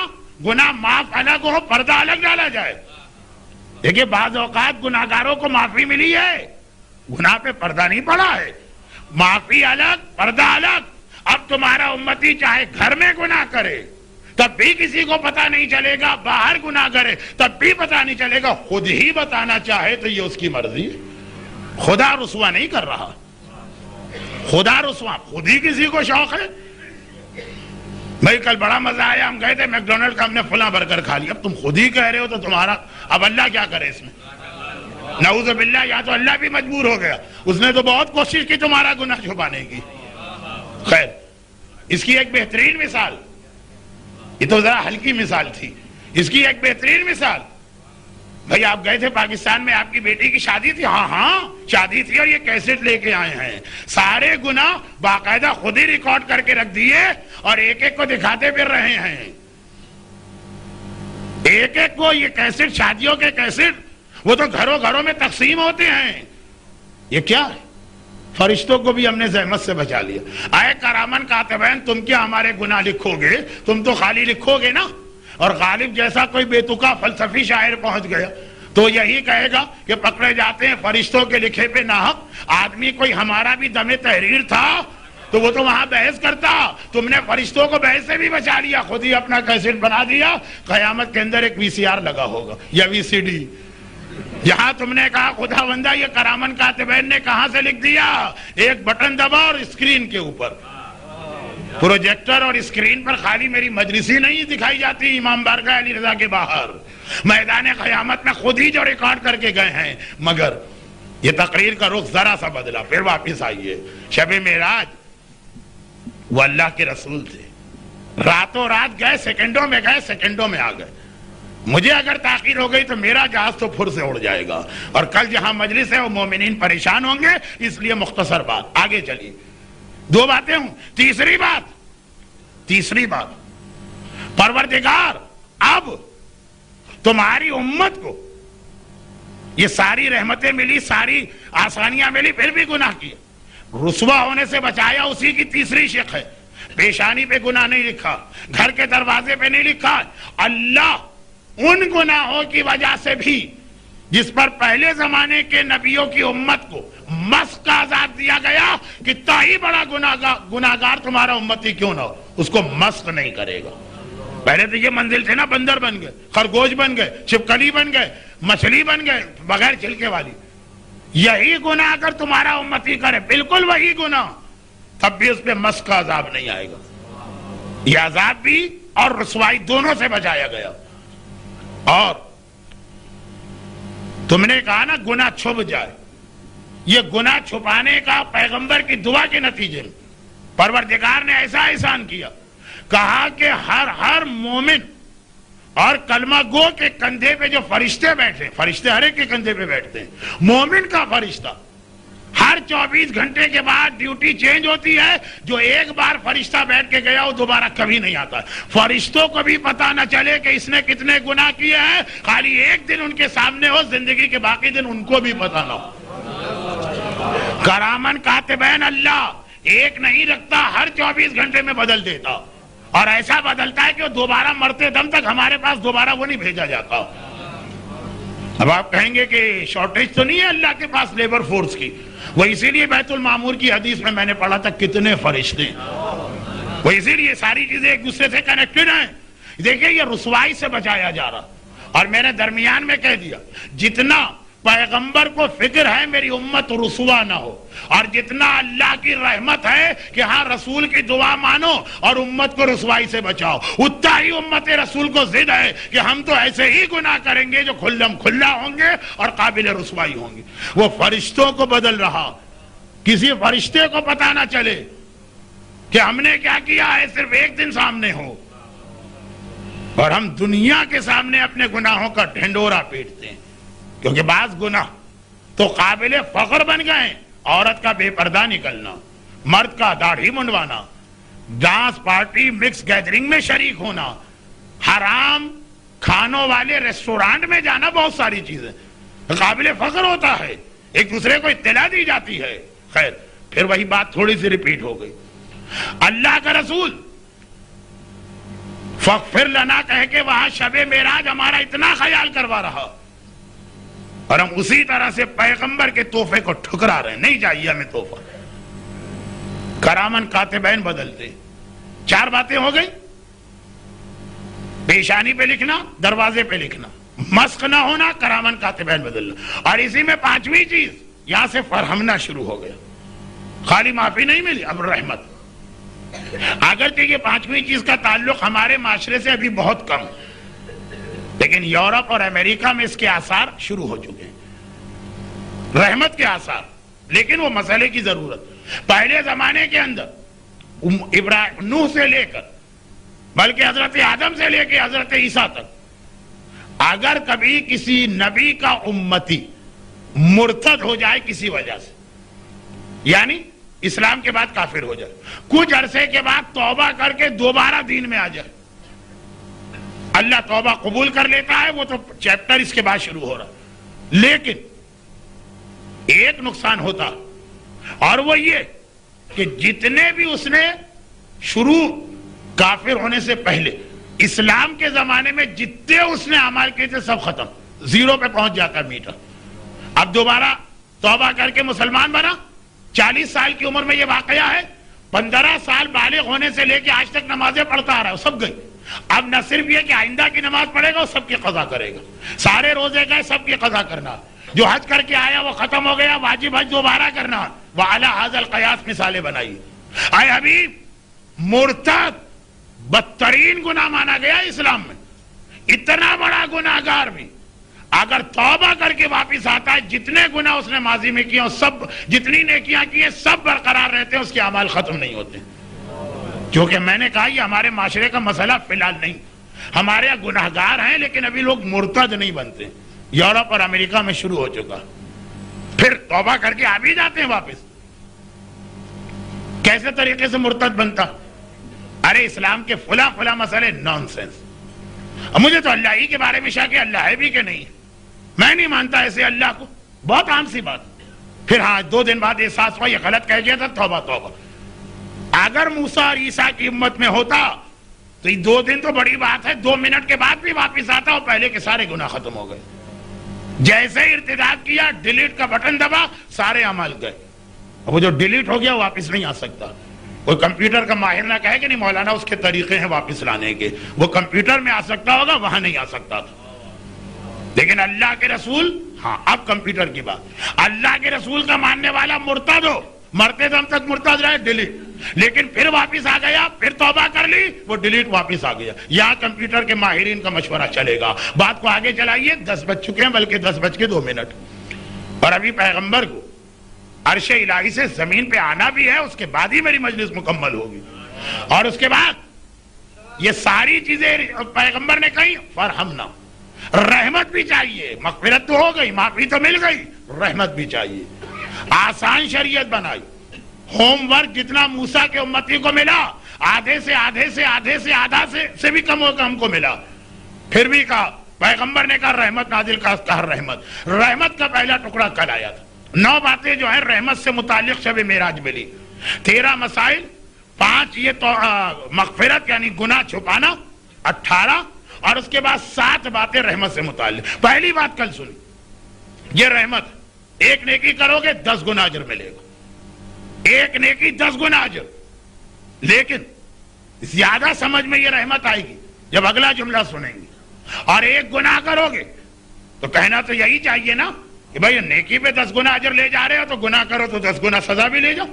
گناہ معاف الگ ہو، پردہ الگ ڈالا جائے. دیکھیں بعض اوقات گناہگاروں کو معافی ملی ہے، گناہ پہ پردہ نہیں پڑا ہے. معافی الگ، پردہ الگ. اب تمہارا امتی چاہے گھر میں گناہ کرے تب بھی کسی کو پتہ نہیں چلے گا، باہر گناہ کرے تب بھی پتہ نہیں چلے گا. خود ہی بتانا چاہے تو یہ اس کی مرضی ہے. خدا رسوا نہیں کر رہا. خدا رسوا خود ہی کسی کو شوق ہے. بھائی کل بڑا مزہ آیا، ہم گئے تھے میک ڈونلڈ کا، ہم نے فلاں برگر کھا لیا. اب تم خود ہی کہہ رہے ہو تو تمہارا اب اللہ کیا کرے اس میں؟ نعوذ باللہ، یا تو اللہ بھی مجبور ہو گیا، اس نے تو بہت کوشش کی تمہارا گناہ چھپانے کی. خیر، اس کی ایک بہترین مثال، یہ تو ذرا ہلکی مثال تھی، اس کی ایک بہترین مثال. بھائی آپ گئے تھے پاکستان میں، آپ کی بیٹی کی شادی تھی. ہاں شادی تھی، اور یہ کیسٹ لے کے آئے ہیں. سارے گناہ باقاعدہ خود ہی ریکارڈ کر کے رکھ دیے اور ایک ایک کو دکھاتے پھر رہے ہیں. ایک ایک کو یہ کیسٹ، شادیوں کے کیسٹ، وہ تو گھروں گھروں میں تقسیم ہوتے ہیں. یہ کیا ہے؟ فرشتوں کو بھی ہم نے زحمت سے بچا لیا. آئے کرامن کاتبین، تم کیا ہمارے گناہ لکھو گے؟ تم تو خالی لکھو گے نا. اور غالب جیسا کوئی بے تکا فلسفی شاعر پہنچ گیا تو یہی کہے گا کہ پکڑے جاتے ہیں فرشتوں کے لکھے پہ ناحق. آدمی کوئی ہمارا بھی دم تحریر تھا تو وہ تو وہاں بحث کرتا. تم نے فرشتوں کو بحث سے بھی بچا لیا، خود ہی اپنا کیسٹ بنا دیا. قیامت کے اندر ایک VCR لگا ہوگا یا VCD. یہاں تم نے کہا خدا بندہ یہ کرامن کاتبین نے کہاں سے لکھ دیا؟ ایک بٹن دبا اور اسکرین کے اوپر پروجیکٹر اور اسکرین پر خالی میری مجلس ہی نہیں دکھائی جاتی امام بارگاہ علی رضا کے باہر، میدان قیامت میں خود ہی جو ریکارڈ کر کے گئے ہیں. مگر یہ تقریر کا رخ ذرا سا بدلا، پھر واپس آئیے. شب معراج وہ اللہ کے رسول تھے، راتوں رات گئے، سیکنڈوں میں گئے، سیکنڈوں میں آ گئے. مجھے اگر تاخیر ہو گئی تو میرا جہاز تو پھر سے اڑ جائے گا، اور کل جہاں مجلس ہے وہ مومنین پریشان ہوں گے. اس لیے مختصر بات، آگے چلیے. 2 باتیں ہوں. تیسری بات، پروردگار اب تمہاری امت کو یہ ساری رحمتیں ملی، ساری آسانیاں ملی، پھر بھی گناہ کیا. رسوا ہونے سے بچایا، اسی کی تیسری شق ہے. پیشانی پہ گناہ نہیں لکھا، گھر کے دروازے پہ نہیں لکھا. اللہ ان گناہوں کی وجہ سے بھی جس پر پہلے زمانے کے نبیوں کی امت کو مسخ کا عذاب دیا گیا، کتنا ہی بڑا گناہگار تمہارا امتی کیوں نہ ہو، اس کو مسخ نہیں کرے گا. پہلے تو یہ منزل تھے نا، بندر بن گئے، خرگوش بن گئے، چھپکلی بن گئے، مچھلی بن گئے بغیر چھلکے والی. یہی گناہ اگر تمہارا امتی کرے، بالکل وہی گناہ، تب بھی اس پہ مسخ کا عذاب نہیں آئے گا. یہ عذاب بھی اور رسوائی دونوں سے بچایا گیا. اور تم نے کہا نا گناہ چھپ جائے، یہ گناہ چھپانے کا پیغمبر کی دعا کے نتیجے میں پروردگار نے ایسا احسان کیا. کہا کہ ہر مومن اور کلمہ گو کے کندھے پہ جو فرشتے بیٹھے، فرشتے ہر ایک کے کندھے پہ بیٹھتے ہیں، مومن کا فرشتہ ہر 24 گھنٹے کے بعد ڈیوٹی چینج ہوتی ہے. جو ایک بار فرشتہ بیٹھ کے گیا وہ دوبارہ کبھی نہیں آتا. فرشتوں کو بھی پتا نہ چلے کہ اس نے کتنے گناہ کیے ہیں، خالی ایک دن ان کے سامنے ہو، زندگی کے باقی دن ان کو بھی پتا نہ ہو. کرامن کاتبین اللہ ایک نہیں رکھتا، ہر 24 گھنٹے میں بدل دیتا، اور ایسا بدلتا ہے کہ وہ دوبارہ مرتے دم تک ہمارے پاس دوبارہ وہ نہیں بھیجا جاتا. اب آپ کہیں گے کہ شارٹیج تو نہیں ہے اللہ کے پاس لیبر فورس کی؟ وہ اسی لیے بیت المعمور کی حدیث میں نے پڑھا تھا کتنے فرشتے، وہ اسی لیے ساری چیزیں ایک دوسرے سے کنیکٹڈ ہیں. دیکھیں یہ رسوائی سے بچایا جا رہا. اور میں نے درمیان میں کہہ دیا جتنا پیغمبر کو فکر ہے میری امت رسوا نہ ہو، اور جتنا اللہ کی رحمت ہے کہ ہاں رسول کی دعا مانو اور امت کو رسوائی سے بچاؤ، اتنا ہی امت رسول کو ضد ہے کہ ہم تو ایسے ہی گناہ کریں گے جو کھلم کھلا ہوں گے اور قابل رسوائی ہوں گے. وہ فرشتوں کو بدل رہا، کسی فرشتے کو پتا نہ چلے کہ ہم نے کیا کیا ہے، صرف ایک دن سامنے ہو اور ہم دنیا کے سامنے اپنے گناہوں کا ڈھنڈورا پیٹتے ہیں. کیونکہ بعض گناہ تو قابل فخر بن گئے. عورت کا بے پردہ نکلنا، مرد کا داڑھی منڈوانا، ڈانس پارٹی مکس گیدرنگ میں شریک ہونا، حرام کھانوں والے ریسٹورانٹ میں جانا، بہت ساری چیزیں قابل فخر ہوتا ہے، ایک دوسرے کو اطلاع دی جاتی ہے. خیر پھر وہی بات تھوڑی سی ریپیٹ ہو گئی. اللہ کا رسول فغفر لنا کہہ کے وہاں شب معراج ہمارا اتنا خیال کروا رہا، اور ہم اسی طرح سے پیغمبر کے تحفے کو ٹھکرا رہے ہیں. نہیں چاہیے ہمیں تحفہ. کرامن کاتبین بدلتے. 4 باتیں ہو گئی. پیشانی پہ لکھنا، دروازے پہ لکھنا، مسخ نہ ہونا، کرامن کاتبین بدلنا، اور اسی میں 5ویں چیز یہاں سے فرہمنا شروع ہو گیا. خالی معافی نہیں ملی، اب رحمت. اگرچہ یہ 5ویں چیز کا تعلق ہمارے معاشرے سے ابھی بہت کم، لیکن یورپ اور امریکہ میں اس کے آثار شروع ہو چکے ہیں، رحمت کے آثار. لیکن وہ مسئلے کی ضرورت. پہلے زمانے کے اندر نوح سے لے کر بلکہ حضرت آدم سے لے کے حضرت عیسیٰ تک، اگر کبھی کسی نبی کا امتی مرتد ہو جائے کسی وجہ سے، یعنی اسلام کے بعد کافر ہو جائے، کچھ عرصے کے بعد توبہ کر کے دوبارہ دین میں آ جائے، اللہ توبہ قبول کر لیتا ہے. وہ تو چیپٹر اس کے بعد شروع ہو رہا. لیکن ایک نقصان ہوتا، اور وہ یہ کہ جتنے بھی اس نے شروع کافر ہونے سے پہلے اسلام کے زمانے میں جتنے اس نے اعمال کیے تھے سب ختم، 0 پہ پہنچ جاتا میٹر. اب دوبارہ توبہ کر کے مسلمان بنا. 40 سال کی عمر میں یہ واقعہ ہے. 15 سال بالغ ہونے سے لے کے آج تک نمازیں پڑھتا آ رہا ہے، سب گئی. اب نہ صرف یہ کہ آئندہ کی نماز پڑھے گا، وہ سب کی قضا کرے گا. سارے روزے گئے، سب کی قضا کرنا. جو حج کر کے آیا وہ ختم ہو گیا، واجب حج دوبارہ کرنا. وعلی ھذا القیاس مثالیں بنائی. اے حبیب، مرتد بدترین گناہ مانا گیا اسلام میں. اتنا بڑا گناہگار بھی اگر توبہ کر کے واپس آتا ہے، جتنے گناہ اس نے ماضی میں کیے سب، جتنی نیکیاں کی ہیں سب برقرار رہتے ہیں، اس کے اعمال ختم نہیں ہوتے. کیونکہ میں نے کہا یہ ہمارے معاشرے کا مسئلہ فی الحال نہیں. ہمارے یہاں گناہگار ہیں لیکن ابھی لوگ مرتد نہیں بنتے. یورپ اور امریکہ میں شروع ہو چکا. پھر توبہ کر کے آ بھی جاتے ہیں واپس. کیسے طریقے سے مرتد بنتا؟ ارے اسلام کے فلاں مسئلے نان سینس. مجھے تو اللہ ہی کے بارے میں شک ہے، اللہ ہے بھی کہ نہیں، میں نہیں مانتا ایسے اللہ کو. بہت عام سی بات. پھر ہاں 2 دن بعد احساس ہوا یہ غلط کہہ گیا تھا، توبہ. اگر موسیٰ اور عیسیٰ کی امت میں ہوتا تو یہ 2 دن تو بڑی بات ہے، 2 منٹ کے بعد بھی واپس آتا اور پہلے کے سارے گناہ ختم ہو گئے. جیسے ارتداد کیا، ڈیلیٹ کا بٹن دبا، سارے عمل گئے. وہ جو ڈیلیٹ ہو گیا واپس نہیں آ سکتا. کوئی کمپیوٹر کا ماہر نہ کہے کہ نہیں مولانا اس کے طریقے ہیں واپس لانے کے. وہ کمپیوٹر میں آ سکتا ہوگا، وہاں نہیں آ سکتا تھا. لیکن اللہ کے رسول، ہاں اب کمپیوٹر کی بات، اللہ کے رسول کا ماننے والا مرتد ہو، مرتے دم تک مرتد رہے، ڈیلیٹ. لیکن پھر واپس آ گیا، پھر توبہ کر لی، وہ ڈیلیٹ واپس آ گیا. یہاں کمپیوٹر کے ماہرین کا مشورہ چلے گا. بات کو آگے چلائیے. 10 بج چکے ہیں، بلکہ 10:02. اور ابھی پیغمبر کو عرش الہی سے زمین پہ آنا بھی ہے، اس کے بعد ہی میری مجلس مکمل ہوگی. اور اس کے بعد یہ ساری چیزیں پیغمبر نے کہیں. فرہمنا، رحمت بھی چاہیے. مغفرت تو ہو گئی، معافی تو مل گئی، رحمت بھی چاہیے. آسان شریعت بنائی. ہوم ورک جتنا موسیٰ کے امتی کو ملا، آدھے سے بھی کم ہم کو ملا. پھر بھی کہا، پیغمبر نے کہا رحمت نازل، کہا رحمت کا پہلا ٹکڑا کل آیا تھا. 9 باتیں جو ہیں رحمت سے متعلق شب معراج ملی. 13 مسائل، 5 یہ تو مغفرت یعنی گناہ چھپانا، 18، اور اس کے بعد 7 باتیں رحمت سے متعلق. پہلی بات کل سنی، یہ رحمت. 1 نیکی کرو گے 10 گنا اجر ملے گا. 1 نیکی 10 گنا اجر. لیکن زیادہ سمجھ میں یہ رحمت آئے گی جب اگلا جملہ سنیں گے. اور 1 گناہ کرو گے تو کہنا تو یہی چاہیے نا کہ بھائی نیکی پہ 10 گنا اجر لے جا رہے ہو تو گناہ کرو تو 10 گنا سزا بھی لے جاؤ.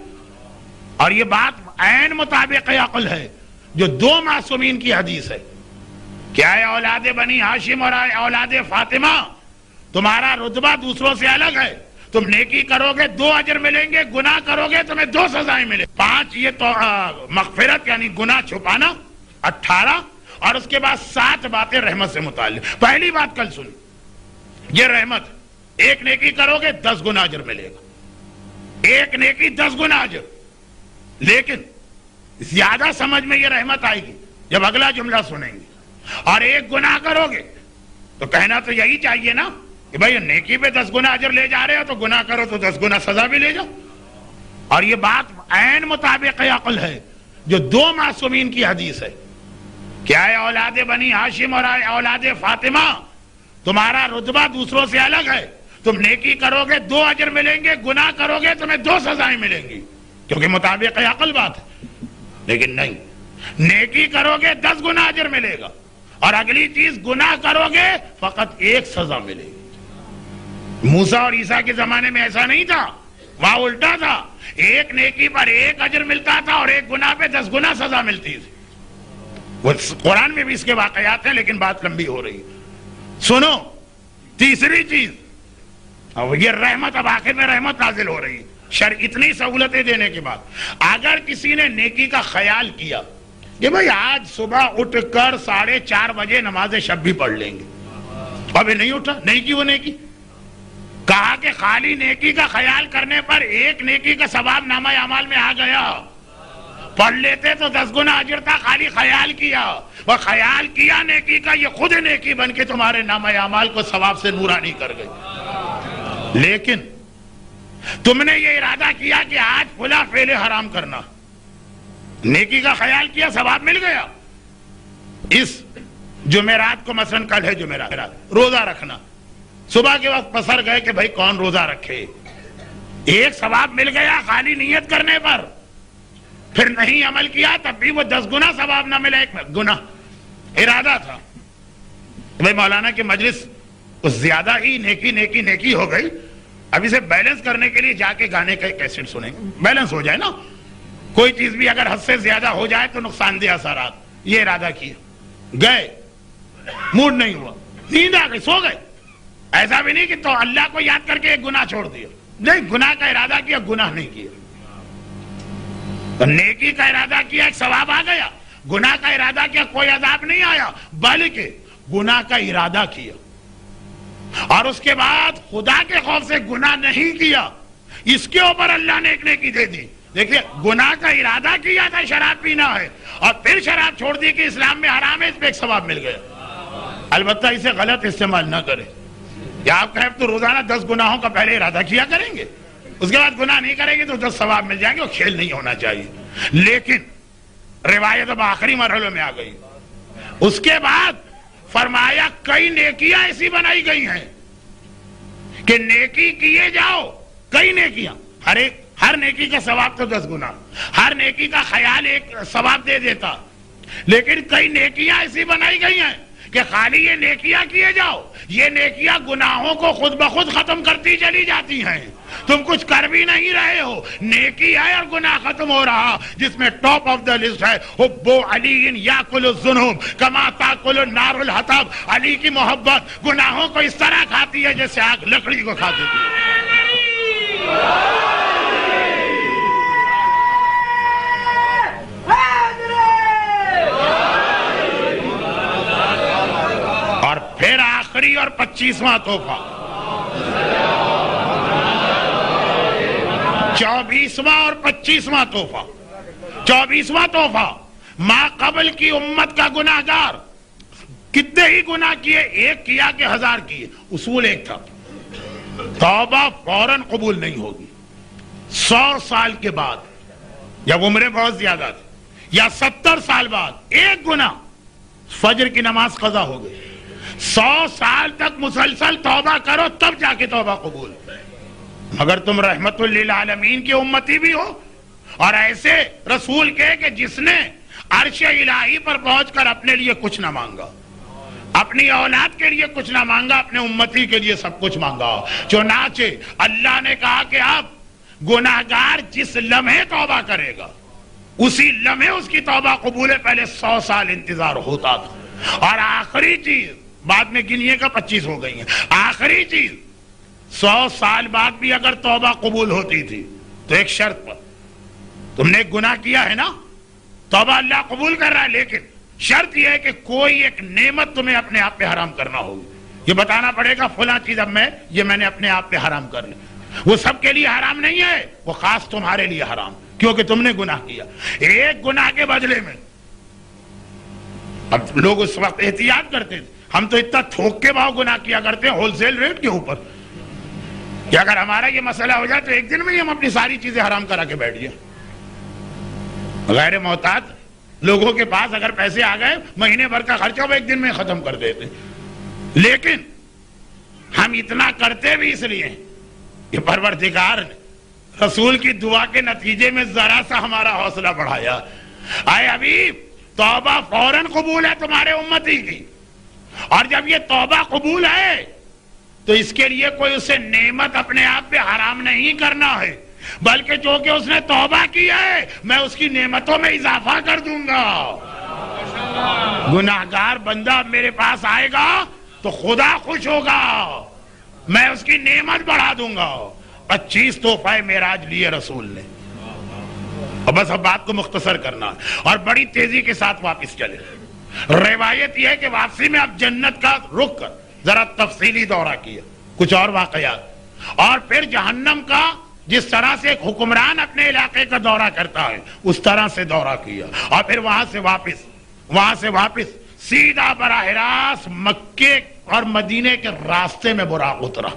اور یہ بات عین مطابق عقل ہے جو 2 معصومین کی حدیث ہے. کیا ہے اولاد بنی ہاشم اور اولاد فاطمہ، تمہارا رتبہ دوسروں سے الگ ہے. تم نیکی کرو گے 2 اجر ملیں گے، گناہ کرو گے تمہیں 2 سزائیں ملیں. 5 یہ تو مغفرت یعنی گناہ چھپانا، 18، اور اس کے بعد 7 باتیں رحمت سے متعلق. پہلی بات کل سنی، یہ رحمت. 1 نیکی کرو گے 10 گنا اجر ملے گا. 1 نیکی 10 گنا اجر. لیکن زیادہ سمجھ میں یہ رحمت آئے گی جب اگلا جملہ سنیں گے. اور 1 گناہ کرو گے تو کہنا تو یہی چاہیے نا کہ بھائی نیکی پہ 10 گنا اجر لے جا رہے ہو تو گناہ کرو تو 10 گنا سزا بھی لے جاؤ. اور یہ بات عین مطابق عقل ہے جو 2 معصومین کی حدیث ہے. کیا ہے اولاد بنی ہاشم اور اولاد فاطمہ تمہارا رتبہ دوسروں سے الگ ہے. تم نیکی کرو گے 2 اجر ملیں گے, گناہ کرو گے تمہیں 2 سزائیں ملیں گی, کیونکہ مطابق عقل بات ہے. لیکن نہیں, نیکی کرو گے 10 گنا اجر ملے گا, اور اگلی چیز گناہ کرو گے فقط 1 سزا ملے گی. موسیٰ اور عیسیٰ کے زمانے میں ایسا نہیں تھا, وہاں الٹا تھا. 1 نیکی پر 1 اجر ملتا تھا اور 1 گناہ پہ 10 گنا سزا ملتی تھی. وہ قرآن میں بھی اس کے واقعات ہیں, لیکن بات لمبی ہو رہی ہے. سنو, تیسری چیز, یہ رحمت, اب آخر میں رحمت نازل ہو رہی ہے شرع اتنی سہولتیں دینے کے بعد. اگر کسی نے نیکی کا خیال کیا کہ بھئی آج صبح اٹھ کر 4:30 بجے نماز شب بھی پڑھ لیں گے, ابھی نہیں اٹھا, نہیں کی وہ نیکی. کہا کہ خالی نیکی کا خیال کرنے پر 1 نیکی کا ثواب نامہ اعمال میں آ گیا, پڑھ لیتے تو 10 گنا اجر تھا. خالی خیال کیا, وہ خیال کیا نیکی کا, یہ خود نیکی بن کے تمہارے نامہ اعمال کو ثواب سے نورانی کر گئی. لیکن تم نے یہ ارادہ کیا کہ آج فلاں فعل حرام کرنا, نیکی کا خیال کیا, ثواب مل گیا. اس جمعرات کو مثلا کل ہے جمعرات, روزہ رکھنا, صبح کے وقت پسر گئے کہ بھائی کون روزہ رکھے, 1 ثواب مل گیا خالی نیت کرنے پر. پھر نہیں عمل کیا تب بھی وہ 10 گنا ثواب نہ ملے, 1 گنا. ارادہ تھا بھائی مولانا کی مجلس کچھ زیادہ ہی نیکی ہو گئی, اب اسے بیلنس کرنے کے لیے جا کے گانے کا کیسٹ سنیں, بیلنس ہو جائے نا. کوئی چیز بھی اگر حد سے زیادہ ہو جائے تو نقصان دہ اثرات. یہ ارادہ کیا, گئے, موڈ نہیں ہوا, نیند آ گئی, سو گئے. ایسا بھی نہیں کہ تو اللہ کو یاد کر کے ایک گناہ چھوڑ دیا, نہیں, گناہ کا ارادہ کیا, گناہ نہیں کیا. تو نیکی کا ارادہ کیا, ایک ثواب آ گیا. گناہ کا ارادہ کیا, کوئی عذاب نہیں آیا, بلکہ گناہ کا ارادہ کیا اور اس کے بعد خدا کے خوف سے گناہ نہیں کیا. اس کے اوپر اللہ نے ایک نیکی دے دی. دیکھیے, گناہ کا ارادہ کیا تھا شراب پینا ہے, اور پھر شراب چھوڑ دی کہ اسلام میں حرام ہے, اس پہ ایک ثواب مل گیا. البتہ اسے غلط استعمال نہ کرے. یا آپ کہیں تو روزانہ 10 گناہوں کا پہلے ارادہ کیا کریں گے, اس کے بعد گناہ نہیں کریں گے تو 10 ثواب مل جائیں گے, وہ کھیل نہیں ہونا چاہیے. لیکن روایت اب آخری مرحلے میں آ گئی. اس کے بعد فرمایا کئی نیکیاں ایسی بنائی گئی ہیں کہ نیکی کیے جاؤ, کئی نیکیاں, ہر نیکی کا ثواب تو 10 گنا, ہر نیکی کا خیال 1 ثواب دے دیتا. لیکن کئی نیکیاں ایسی بنائی گئی ہیں کہ خالی یہ نیکیاں کیے جاؤ, یہ نیکیاں گناہوں کو خود بخود ختم کرتی چلی جاتی ہیں. تم کچھ کر بھی نہیں رہے ہو, نیکی ہے اور گناہ ختم ہو رہا. جس میں ٹاپ آف دا لسٹ ہے حب علی یاکل الذنوب کما تاکل النار الحطب. علی کی محبت گناہوں کو اس طرح کھاتی ہے جیسے آگ لکڑی کو کھا دیتی ہے. اور پھر آخری اور 25واں تحفہ, 24واں اور 25واں تحفہ. 24واں تحفہ, ما قبل کی امت کا گناہگار کتنے ہی گناہ کیے, 1 کیا کہ 1000 کیے, اصول ایک تھا, توبہ فوراً قبول نہیں ہوگی. 100 سال کے بعد, جب عمریں بہت زیادہ تھی, یا 70 سال بعد 1 گناہ, فجر کی نماز قضا ہو گئی. 100 سال تک مسلسل توبہ کرو تب جا کے توبہ قبول. مگر تم رحمت للعالمین کی امتی بھی ہو, اور ایسے رسول کے کہ جس نے عرش الہی پر پہنچ کر اپنے لیے کچھ نہ مانگا, اپنی اولاد کے لیے کچھ نہ مانگا, اپنے امتی کے لیے سب کچھ مانگا. چنانچہ اللہ نے کہا کہ اب گناہگار جس لمحے توبہ کرے گا اسی لمحے اس کی توبہ قبول ہے. پہلے 100 سال انتظار ہوتا تھا. اور آخری چیز, بعد میں گنیے کا 25 ہو گئی ہیں, آخری چیز 100 سال بعد بھی اگر توبہ قبول ہوتی تھی تو ایک شرط پر, تم نے ایک گناہ کیا ہے نا, توبہ اللہ قبول کر رہا ہے, لیکن شرط یہ ہے کہ کوئی ایک نعمت تمہیں اپنے آپ پہ حرام کرنا ہوگی. یہ بتانا پڑے گا فلاں چیز اب میں نے اپنے آپ پہ حرام کر لی. وہ سب کے لیے حرام نہیں ہے, وہ خاص تمہارے لیے حرام, کیونکہ تم نے گناہ کیا. ایک گناہ کے بدلے میں, اب لوگ اس وقت احتیاط کرتے تھے, ہم تو اتنا تھوک کے بھاؤ گناہ کیا کرتے ہیں ہول سیل ریٹ کے اوپر, کہ اگر ہمارا یہ مسئلہ ہو جائے تو ایک دن میں ہی ہم اپنی ساری چیزیں حرام کرا کے بیٹھ گئے. غیر محتاط لوگوں کے پاس اگر پیسے آ گئے مہینے بھر کا خرچہ وہ ایک دن میں ختم کر دیتے. لیکن ہم اتنا کرتے بھی اس لیے کہ پروردگار نے رسول کی دعا کے نتیجے میں ذرا سا ہمارا حوصلہ بڑھایا. اے حبیب توبہ فوراً قبول ہے تمہارے امتی کی, اور جب یہ توبہ قبول ہے تو اس کے لیے کوئی اسے نعمت اپنے آپ پہ حرام نہیں کرنا ہے, بلکہ جو کہ اس نے توبہ کی ہے میں اس کی نعمتوں میں اضافہ کر دوں گا. گناہگار بندہ میرے پاس آئے گا تو خدا خوش ہوگا, میں اس کی نعمت بڑھا دوں گا. 25 تحفہ معراج لیے رسول نے, اور بس اب بات کو مختصر کرنا اور بڑی تیزی کے ساتھ واپس چلے. روایت یہ ہے کہ واپسی میں اب جنت کا رخ کر ذرا تفصیلی دورہ کیا, کچھ اور واقعات, اور پھر جہنم کا جس طرح سے ایک حکمران اپنے علاقے کا دورہ کرتا ہے اس طرح سے دورہ کیا, اور پھر وہاں سے واپس سیدھا براہ راست مکے اور مدینے کے راستے میں براق اترا.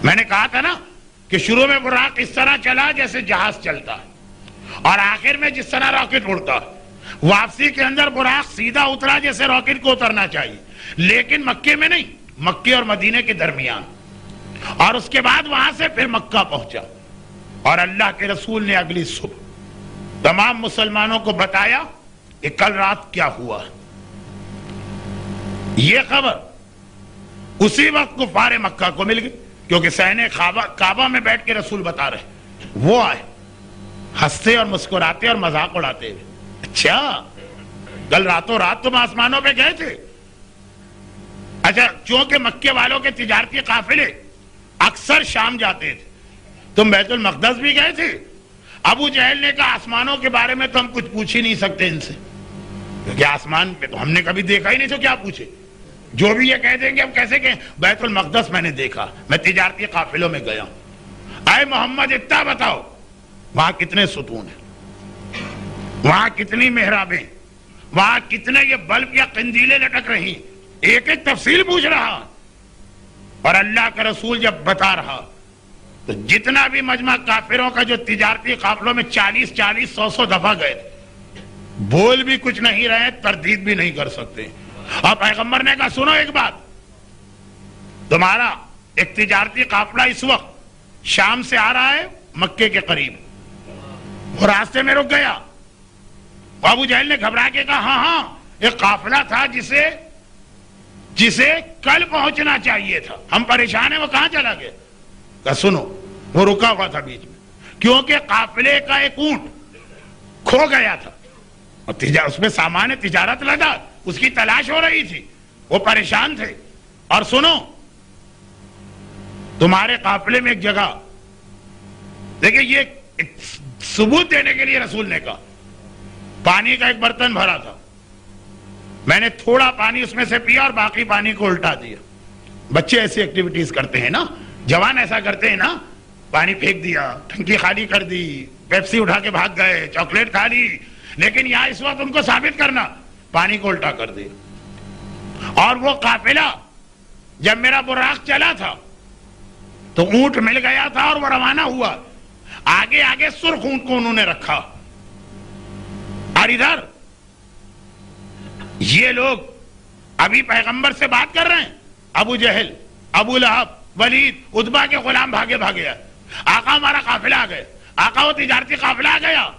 میں نے کہا تھا نا کہ شروع میں براق اس طرح چلا جیسے جہاز چلتا ہے, اور آخر میں جس طرح راکٹ اڑتا ہے. واپسی کے اندر براق سیدھا اترا جیسے راکٹ کو اترنا چاہیے, لیکن مکے میں نہیں, مکے اور مدینے کے درمیان. اور اس کے بعد وہاں سے پھر مکہ پہنچا, اور اللہ کے رسول نے اگلی صبح تمام مسلمانوں کو بتایا کہ کل رات کیا ہوا. یہ خبر اسی وقت کفار مکہ کو مل گئی, کیونکہ سہنے کعبہ میں بیٹھ کے رسول بتا رہے. وہ آئے ہنستے اور مسکراتے اور مذاق اڑاتے ہوئے, اچھا کل راتوں رات تم آسمانوں پہ گئے تھے؟ اچھا چونکہ مکے والوں کے تجارتی قافلے اکثر شام جاتے تھے, تم بیت المقدس بھی گئے تھے؟ ابو جہل نے کہا آسمانوں کے بارے میں تو ہم کچھ پوچھ ہی نہیں سکتے ان سے, کیونکہ آسمان پہ تو ہم نے کبھی دیکھا ہی نہیں, تو کیا پوچھے. جو بھی یہ کہہ دیں گے ہم کیسے کہیں بیت المقدس میں نے دیکھا, میں تجارتی قافلوں میں گیا. اے محمد اتنا بتاؤ وہاں کتنے ستون ہیں, وہاں کتنی محرابیں, وہاں کتنے یہ بلب یا قندیلیں لٹک رہی, ایک ایک تفصیل پوچھ رہا. اور اللہ کا رسول جب بتا رہا تو جتنا بھی مجمع کافروں کا جو تجارتی قافلوں میں 40 100 دفعہ گئے, بول بھی کچھ نہیں رہے, تردید بھی نہیں کر سکتے. اور پیغمبر نے کہا سنو ایک بات, تمہارا ایک تجارتی قافلہ اس وقت شام سے آ رہا ہے مکے کے قریب, وہ راستے میں رک گیا. ابو جہل نے گھبرا کے کہا ہاں ایک قافلہ تھا جسے کل پہنچنا چاہیے تھا, ہم پریشان ہیں, وہ کہاں چلا گیا؟ کہا سنو وہ رکا ہوا تھا بیچ میں, کیونکہ قافلے کا ایک اونٹ کھو گیا تھا, اور اس میں سامان تجارت لگا, اس کی تلاش ہو رہی تھی, وہ پریشان تھے. اور سنو تمہارے قافلے میں ایک جگہ, دیکھیں یہ ثبوت دینے کے لیے رسول نے کہا, پانی کا ایک برتن بھرا تھا, میں نے تھوڑا پانی اس میں سے پیا اور باقی پانی کو الٹا دیا. بچے ایسی ایکٹیویٹیز کرتے ہیں نا, جوان ایسا کرتے ہیں نا, پانی پھینک دیا, ٹنکی خالی کر دی, پیپسی اٹھا کے بھاگ گئے, چاکلیٹ کھا لی. لیکن یہاں اس وقت ان کو ثابت کرنا, پانی کو الٹا کر دیا. اور وہ قافلہ جب میرا براق چلا تھا تو اونٹ مل گیا تھا اور وہ روانہ ہوا, آگے آگے سرخ اونٹ کو انہوں نے رکھا. اور ادھر یہ لوگ ابھی پیغمبر سے بات کر رہے ہیں, ابو جہل, ابو لہب, ولید, عتبہ کے غلام بھاگے آئے, آقا ہمارا قافلہ آ گیا, آقا وہ تجارتی قافلہ آ گیا,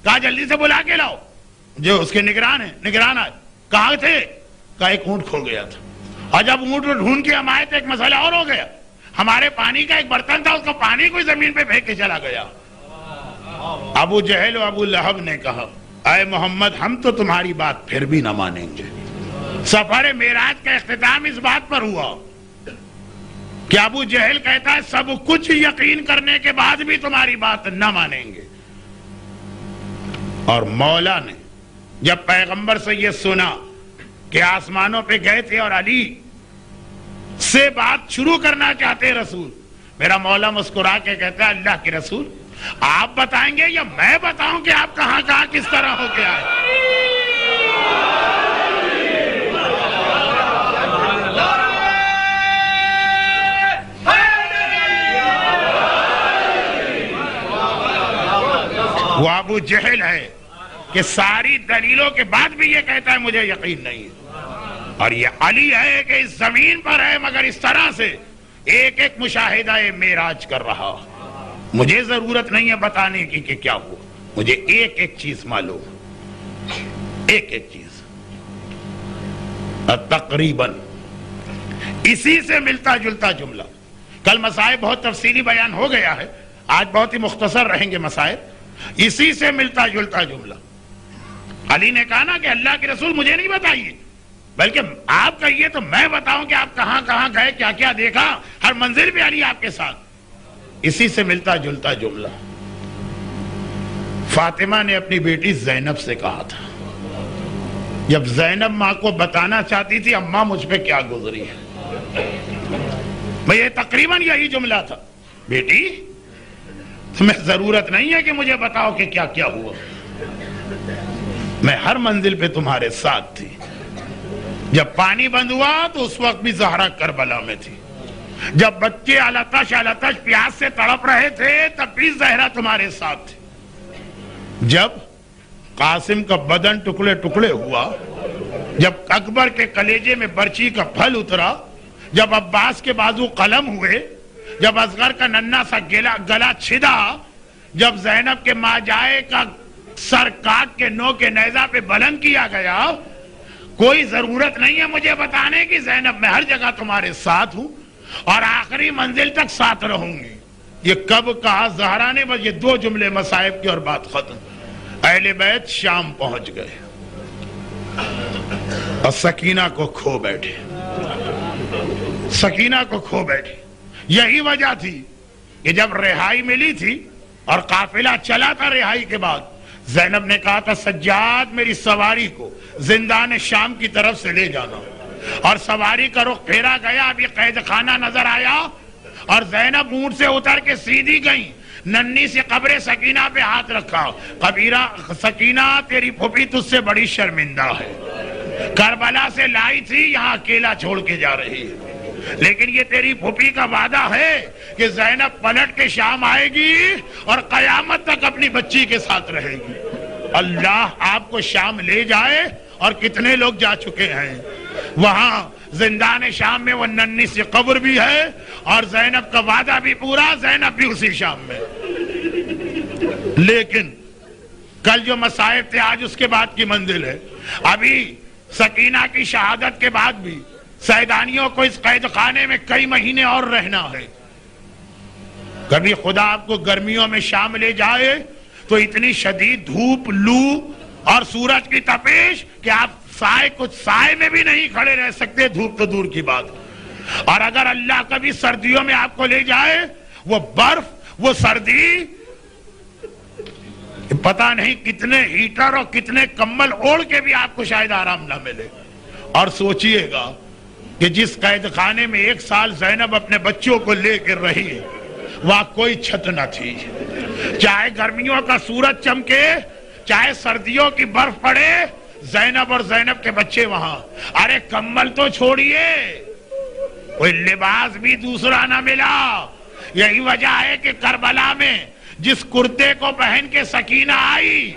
کہا جلدی سے بلا کے لاؤ. جو اس کے نگران ہیں, نگران آئے, کہاں تھے؟ کہا ایک اونٹ کھو گیا تھا, اور جب اونٹ ڈھونڈ کے ہم آئے تو ایک مسئلہ اور ہو گیا, ہمارے پانی کا ایک برتن تھا, اس کا پانی کوئی زمین پہ پھینک کے چلا گیا. ابو جہل و ابو لہب نے کہا اے محمد ہم تو تمہاری بات پھر بھی نہ مانیں گے. سفر معراج کا اختتام اس بات پر ہوا کہ ابو جہل کہتا ہے سب کچھ یقین کرنے کے بعد بھی تمہاری بات نہ مانیں گے. اور مولا نے جب پیغمبر سے یہ سنا کہ آسمانوں پہ گئے تھے اور علی سے بات شروع کرنا چاہتے رسول, میرا مولا مسکرا کے کہتا ہے اللہ کے رسول آپ بتائیں گے یا میں بتاؤں کہ آپ کہاں کہاں کس طرح ہو کے آئے؟ وہ ابو جہل ہے کہ ساری دلیلوں کے بعد بھی یہ کہتا ہے مجھے یقین نہیں ہے. اور یہ علی ہے کہ اس زمین پر ہے مگر اس طرح سے ایک ایک مشاہدہ معراج کر رہا. مجھے ضرورت نہیں ہے بتانے کی کہ کیا ہوا, مجھے ایک ایک چیز معلوم, ایک ایک چیز. تقریباً اسی سے ملتا جلتا جملہ. کل مسائل بہت تفصیلی بیان ہو گیا ہے, آج بہت ہی مختصر رہیں گے مسائل. اسی سے ملتا جلتا جملہ. علی نے کہا نا کہ اللہ کے رسول مجھے نہیں بتائیے, بلکہ آپ کہیے تو میں بتاؤں کہ آپ کہاں کہاں گئے, کیا کیا دیکھا, ہر منزل پہ علی آپ کے ساتھ. اسی سے ملتا جلتا جملہ. فاطمہ نے اپنی بیٹی زینب سے کہا تھا, جب زینب ماں کو بتانا چاہتی تھی اماں مجھ پہ کیا گزری ہے, بھئی یہ تقریباً یہی جملہ تھا, بیٹی تمہیں ضرورت نہیں ہے کہ مجھے بتاؤ کہ کیا کیا ہوا, میں ہر منزل پہ تمہارے ساتھ تھی. جب پانی بند ہوا تو اس وقت بھی زہرا کربلا میں تھی. جب بچے علتش پیاس سے تڑپ رہے تھے تب بھی زہرا تمہارے ساتھ تھی. جب قاسم کا بدن ٹکڑے ٹکڑے ہوا, جب اکبر کے کلیجے میں برچی کا پھل اترا, جب عباس کے بازو قلم ہوئے, جب اصغر کا ننھا سا گلا چھدا, جب زینب کے ماجائے کا سر کاٹ کے نو کے نیزہ پہ بلند کیا گیا, کوئی ضرورت نہیں ہے مجھے بتانے کی زینب میں ہر جگہ تمہارے ساتھ ہوں اور آخری منزل تک ساتھ رہوں گی. یہ کب کہا زہرا نے, بس یہ دو جملے مصائب کی اور بات ختم. اہل بیت شام پہنچ گئے اور سکینہ کو کھو بیٹھے, سکینہ کو کھو بیٹھے. یہی وجہ تھی کہ جب رہائی ملی تھی اور قافلہ چلا تھا رہائی کے بعد, زینب نے کہا تھا سجاد میری سواری کو زندان شام کی طرف سے لے جانا, اور سواری کا رخ پھیرا گیا. اب یہ قید خانہ نظر آیا اور زینب اونٹ سے اتر کے سیدھی گئی, ننھی سی قبر سکینہ پہ ہاتھ رکھا. سکینہ تیری پھوپھی تجھ سے بڑی شرمندہ ہے, کربلا سے لائی تھی یہاں اکیلا چھوڑ کے جا رہی ہے, لیکن یہ تیری پھوپھی کا وعدہ ہے کہ زینب پلٹ کے شام آئے گی اور قیامت تک اپنی بچی کے ساتھ رہے گی. اللہ آپ کو شام لے جائے, اور کتنے لوگ جا چکے ہیں وہاں. زندان شام میں وہ ننھی سی قبر بھی ہے اور زینب کا وعدہ بھی پورا, زینب بھی اسی شام میں. لیکن کل جو مصائب تھے آج اس کے بعد کی منزل ہے. ابھی سکینہ کی شہادت کے بعد بھی سیدانیوں کو اس قید خانے میں کئی مہینے اور رہنا ہے. کبھی خدا آپ کو گرمیوں میں شام لے جائے تو اتنی شدید دھوپ, لو اور سورج کی تپش کہ آپ کچھ سائے میں بھی نہیں کھڑے رہ سکتے, دھوپ تو دور کی بات. اور اگر اللہ کبھی سردیوں میں آپ کو لے جائے, وہ برف, وہ سردی, پتہ نہیں کتنے ہیٹر اور کتنے کمبل اوڑھ کے بھی آپ کو شاید آرام نہ ملے. اور سوچئے گا کہ جس قید خانے میں 1 سال زینب اپنے بچوں کو لے کر رہی, وہاں کوئی چھت نہ تھی. چاہے گرمیوں کا سورج چمکے, چاہے سردیوں کی برف پڑے, زینب اور زینب کے بچے وہاں. ارے کمبل تو چھوڑیے, کوئی لباس بھی دوسرا نہ ملا. یہی وجہ ہے کہ کربلا میں جس کرتے کو پہن کے سکینہ آئی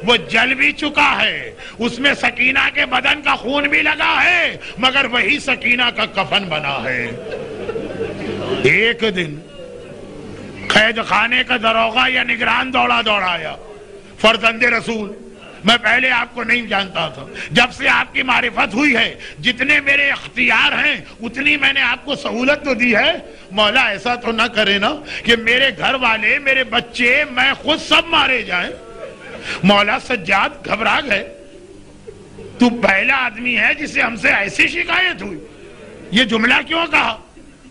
وہ جل بھی چکا ہے, اس میں سکینہ کے بدن کا خون بھی لگا ہے, مگر وہی سکینہ کا کفن بنا ہے. ایک دن قید خانے کا دروغہ یا نگران دوڑا آیا, فرزند رسول میں پہلے آپ کو نہیں جانتا تھا, جب سے آپ کی معرفت ہوئی ہے جتنے میرے اختیار ہیں اتنی میں نے آپ کو سہولت تو دی ہے. مولا ایسا تو نہ کرے نا کہ میرے گھر والے, میرے بچے, میں خود سب مارے جائیں. مولا سجاد گھبرا گئے, تو پہلا آدمی ہے جسے ہم سے ایسی شکایت ہوئی. یہ جملہ کیوں کہا؟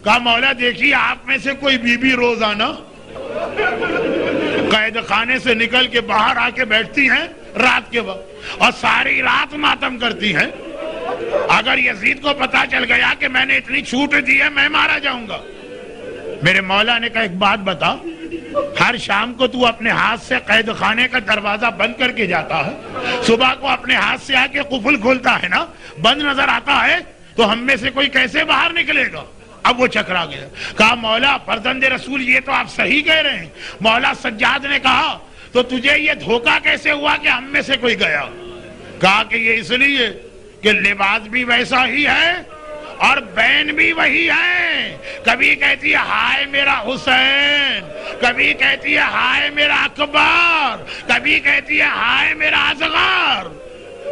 کہا مولا دیکھیے آپ میں سے کوئی بی بی روزانہ قید خانے سے نکل کے باہر آ کے بیٹھتی ہیں رات کے وقت اور ساری رات ماتم کرتی ہیں. اگر یزید کو پتا چل گیا کہ میں نے اتنی چھوٹ دی ہے میں مارا جاؤں گا. میرے مولا نے کہا ایک بات بتا, ہر شام کو تو اپنے ہاتھ سے قید خانے کا دروازہ بند کر کے جاتا ہے, صبح کو اپنے ہاتھ سے آ کے قفل کھولتا ہے نا, بند نظر آتا ہے, تو ہم میں سے کوئی کیسے باہر نکلے گا؟ اب وہ چکرا گیا. کہا مولا فرزند رسول یہ تو آپ صحیح کہہ رہے ہیں. مولا سجاد نے کہا تو تجھے یہ دھوکہ کیسے ہوا کہ ہم میں سے کوئی گیا؟ کہا کہ یہ اس لیے کہ لباس بھی ویسا ہی ہے اور بہن بھی وہی ہے. کبھی کہتی ہے ہائے میرا حسین، کبھی کہتی ہے ہائے میرا اکبر، کبھی کہتی ہے ہائے میرا اصغر.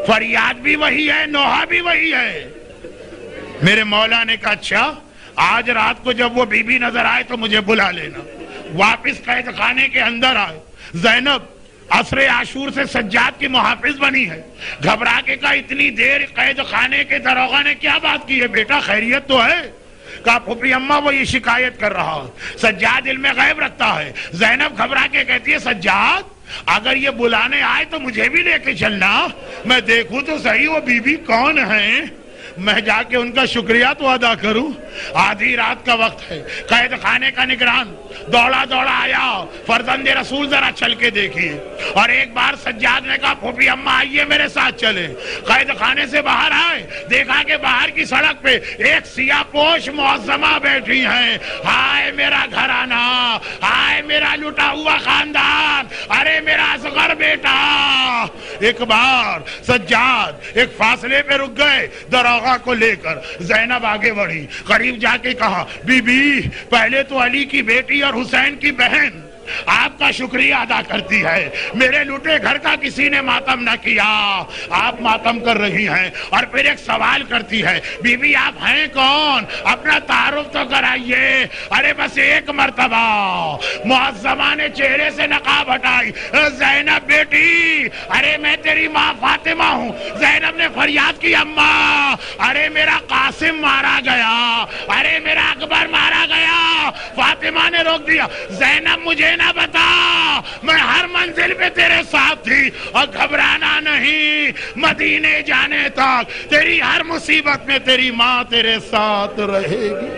فریاد بھی وہی ہے، نوحہ بھی وہی ہے. میرے مولا نے کہا اچھا آج رات کو جب وہ بی بی نظر آئے تو مجھے بلا لینا. واپس قید خانے کے اندر آئے. زینب عصر عاشور سے سجاد کی محافظ بنی ہے. گھبرا کے کہا اتنی دیر قید خانے کے داروغہ نے کیا بات کی ہے؟ بیٹا خیریت تو ہے؟ کہا پھوپھی اماں وہ یہ شکایت کر رہا ہے، سجاد علم غیب رکھتا ہے. زینب گھبرا کے کہتی ہے سجاد اگر یہ بلانے آئے تو مجھے بھی لے کے چلنا، میں دیکھوں تو صحیح وہ بی بی کون ہیں، میں جا کے ان کا شکریہ تو ادا کروں. آدھی رات کا وقت ہے. قید خانے کا نگران دوڑا دوڑا آیا، فرزند رسول ذرا چل کے دیکھیے. اور ایک بار سجاد نے کہا پھوپھی اماں آئیے میرے ساتھ چلیں. قید خانے سے باہر آئے، دیکھا کہ باہر کی سڑک پہ ایک سیاہ پوش معظمہ بیٹھی ہیں. ہائے میرا گھرانہ، ہائے میرا لٹا ہوا خاندان، ارے میرا اصغر بیٹا. ایک بار سجاد ایک فاصلے پہ رک گئے داروغہ کو لے کر. زینب آگے بڑھی، قریب جا کے کہا بی بی پہلے تو علی کی بیٹی اور حسین کی بہن آپ کا شکریہ ادا کرتی ہے. میرے لوٹے گھر کا کسی نے ماتم نہ کیا، آپ ماتم کر رہی ہیں. اور پھر ایک سوال کرتی ہے بی بی آپ ہیں کون؟ اپنا تعارف تو کرائیے. ارے بس ایک مرتبہ. معظمہ نے چہرے سے نقاب ہٹائی. زینب بیٹی، ارے میں تیری ماں فاطمہ ہوں. زینب نے فریاد کی اماں ارے میرا قاسم مارا گیا، ارے میرا اکبر مارا گیا. فاطمہ نے روک دیا. زینب مجھے نہ بتا، میں ہر منزل پہ تیرے ساتھ تھی اور گھبرانا نہیں. مدینے جانے تک تیری ہر مصیبت میں تیری ماں تیرے ساتھ رہے گی.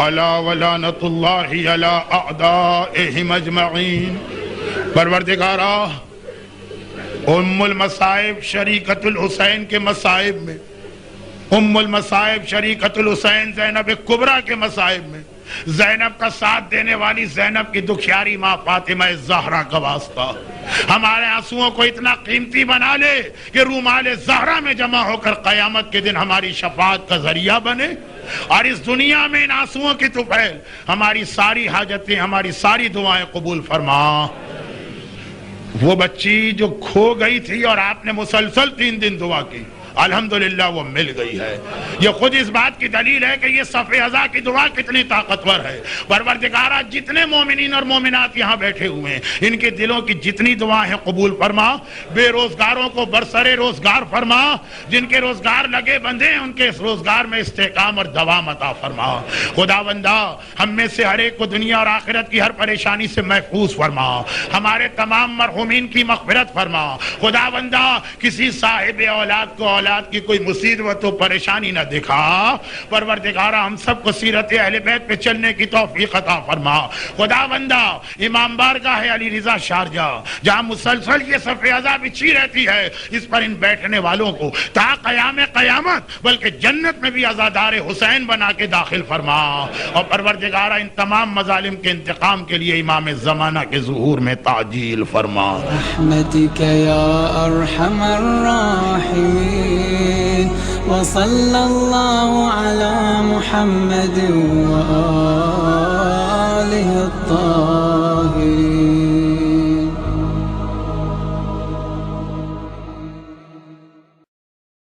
الا ولعنۃ اللہ علی اعدائہم اجمعین. پروردگارا ام المصائب شریکۃ الحسین کے مصائب میں، ام المصائب شریکۃ الحسین زینب کبریٰ کے مصائب میں زینب کا ساتھ دینے والی زینب کی دکھیاری ماں فاطمہ زہرا کا واسطہ ہمارے آنسوؤں کو اتنا قیمتی بنا لے کہ رومال زہرا میں جمع ہو کر قیامت کے دن ہماری شفاعت کا ذریعہ بنے. اور اس دنیا میں ان آنسوؤں کی طفیل ہماری ساری حاجتیں، ہماری ساری دعائیں قبول فرما. وہ بچی جو کھو گئی تھی اور آپ نے مسلسل 3 دن دعا کی، الحمدللہ وہ مل گئی ہے. یہ خود اس بات کی دلیل ہے کہ یہ صف ازا کی دعا کتنی طاقتور ہے. پروردگارہ جتنے مومنین اور مومنات یہاں بیٹھے ہوئے ہیں ان کے دلوں کی جتنی دعائیں ہیں قبول فرما. بے روزگاروں کو برسر روزگار فرما، جن کے روزگار لگے بندھے ہیں ان کے اس روزگار میں استحکام اور دوام عطا فرما. خداوندہ ہم میں سے ہر ایک کو دنیا اور آخرت کی ہر پریشانی سے محفوظ فرما. ہمارے تمام مرحومین کی مغفرت فرما. خداوندہ کسی صاحب اولاد کو اولاد کی کوئی مصیبت و پریشانی نہ دکھا. پروردگارہ ہم سب کو سیرت اہل بیت پہ چلنے کی توفیق عطا فرما. خداوندہ امام بارگاہ علی رضا شارجہ جہاں مسلسل یہ صف ازا بچھی رہتی ہے، اس پر ان بیٹھنے والوں کو تا قیام قیامت بلکہ جنت میں بھی عزادار حسین بنا کے داخل فرما. اور پروردگارہ ان تمام مظالم کے انتقام کے لیے امام زمانہ کے ظہور میں تعجیل فرما. رحمتک یا ارحم الراحمین. وصلی اللہ علی محمد و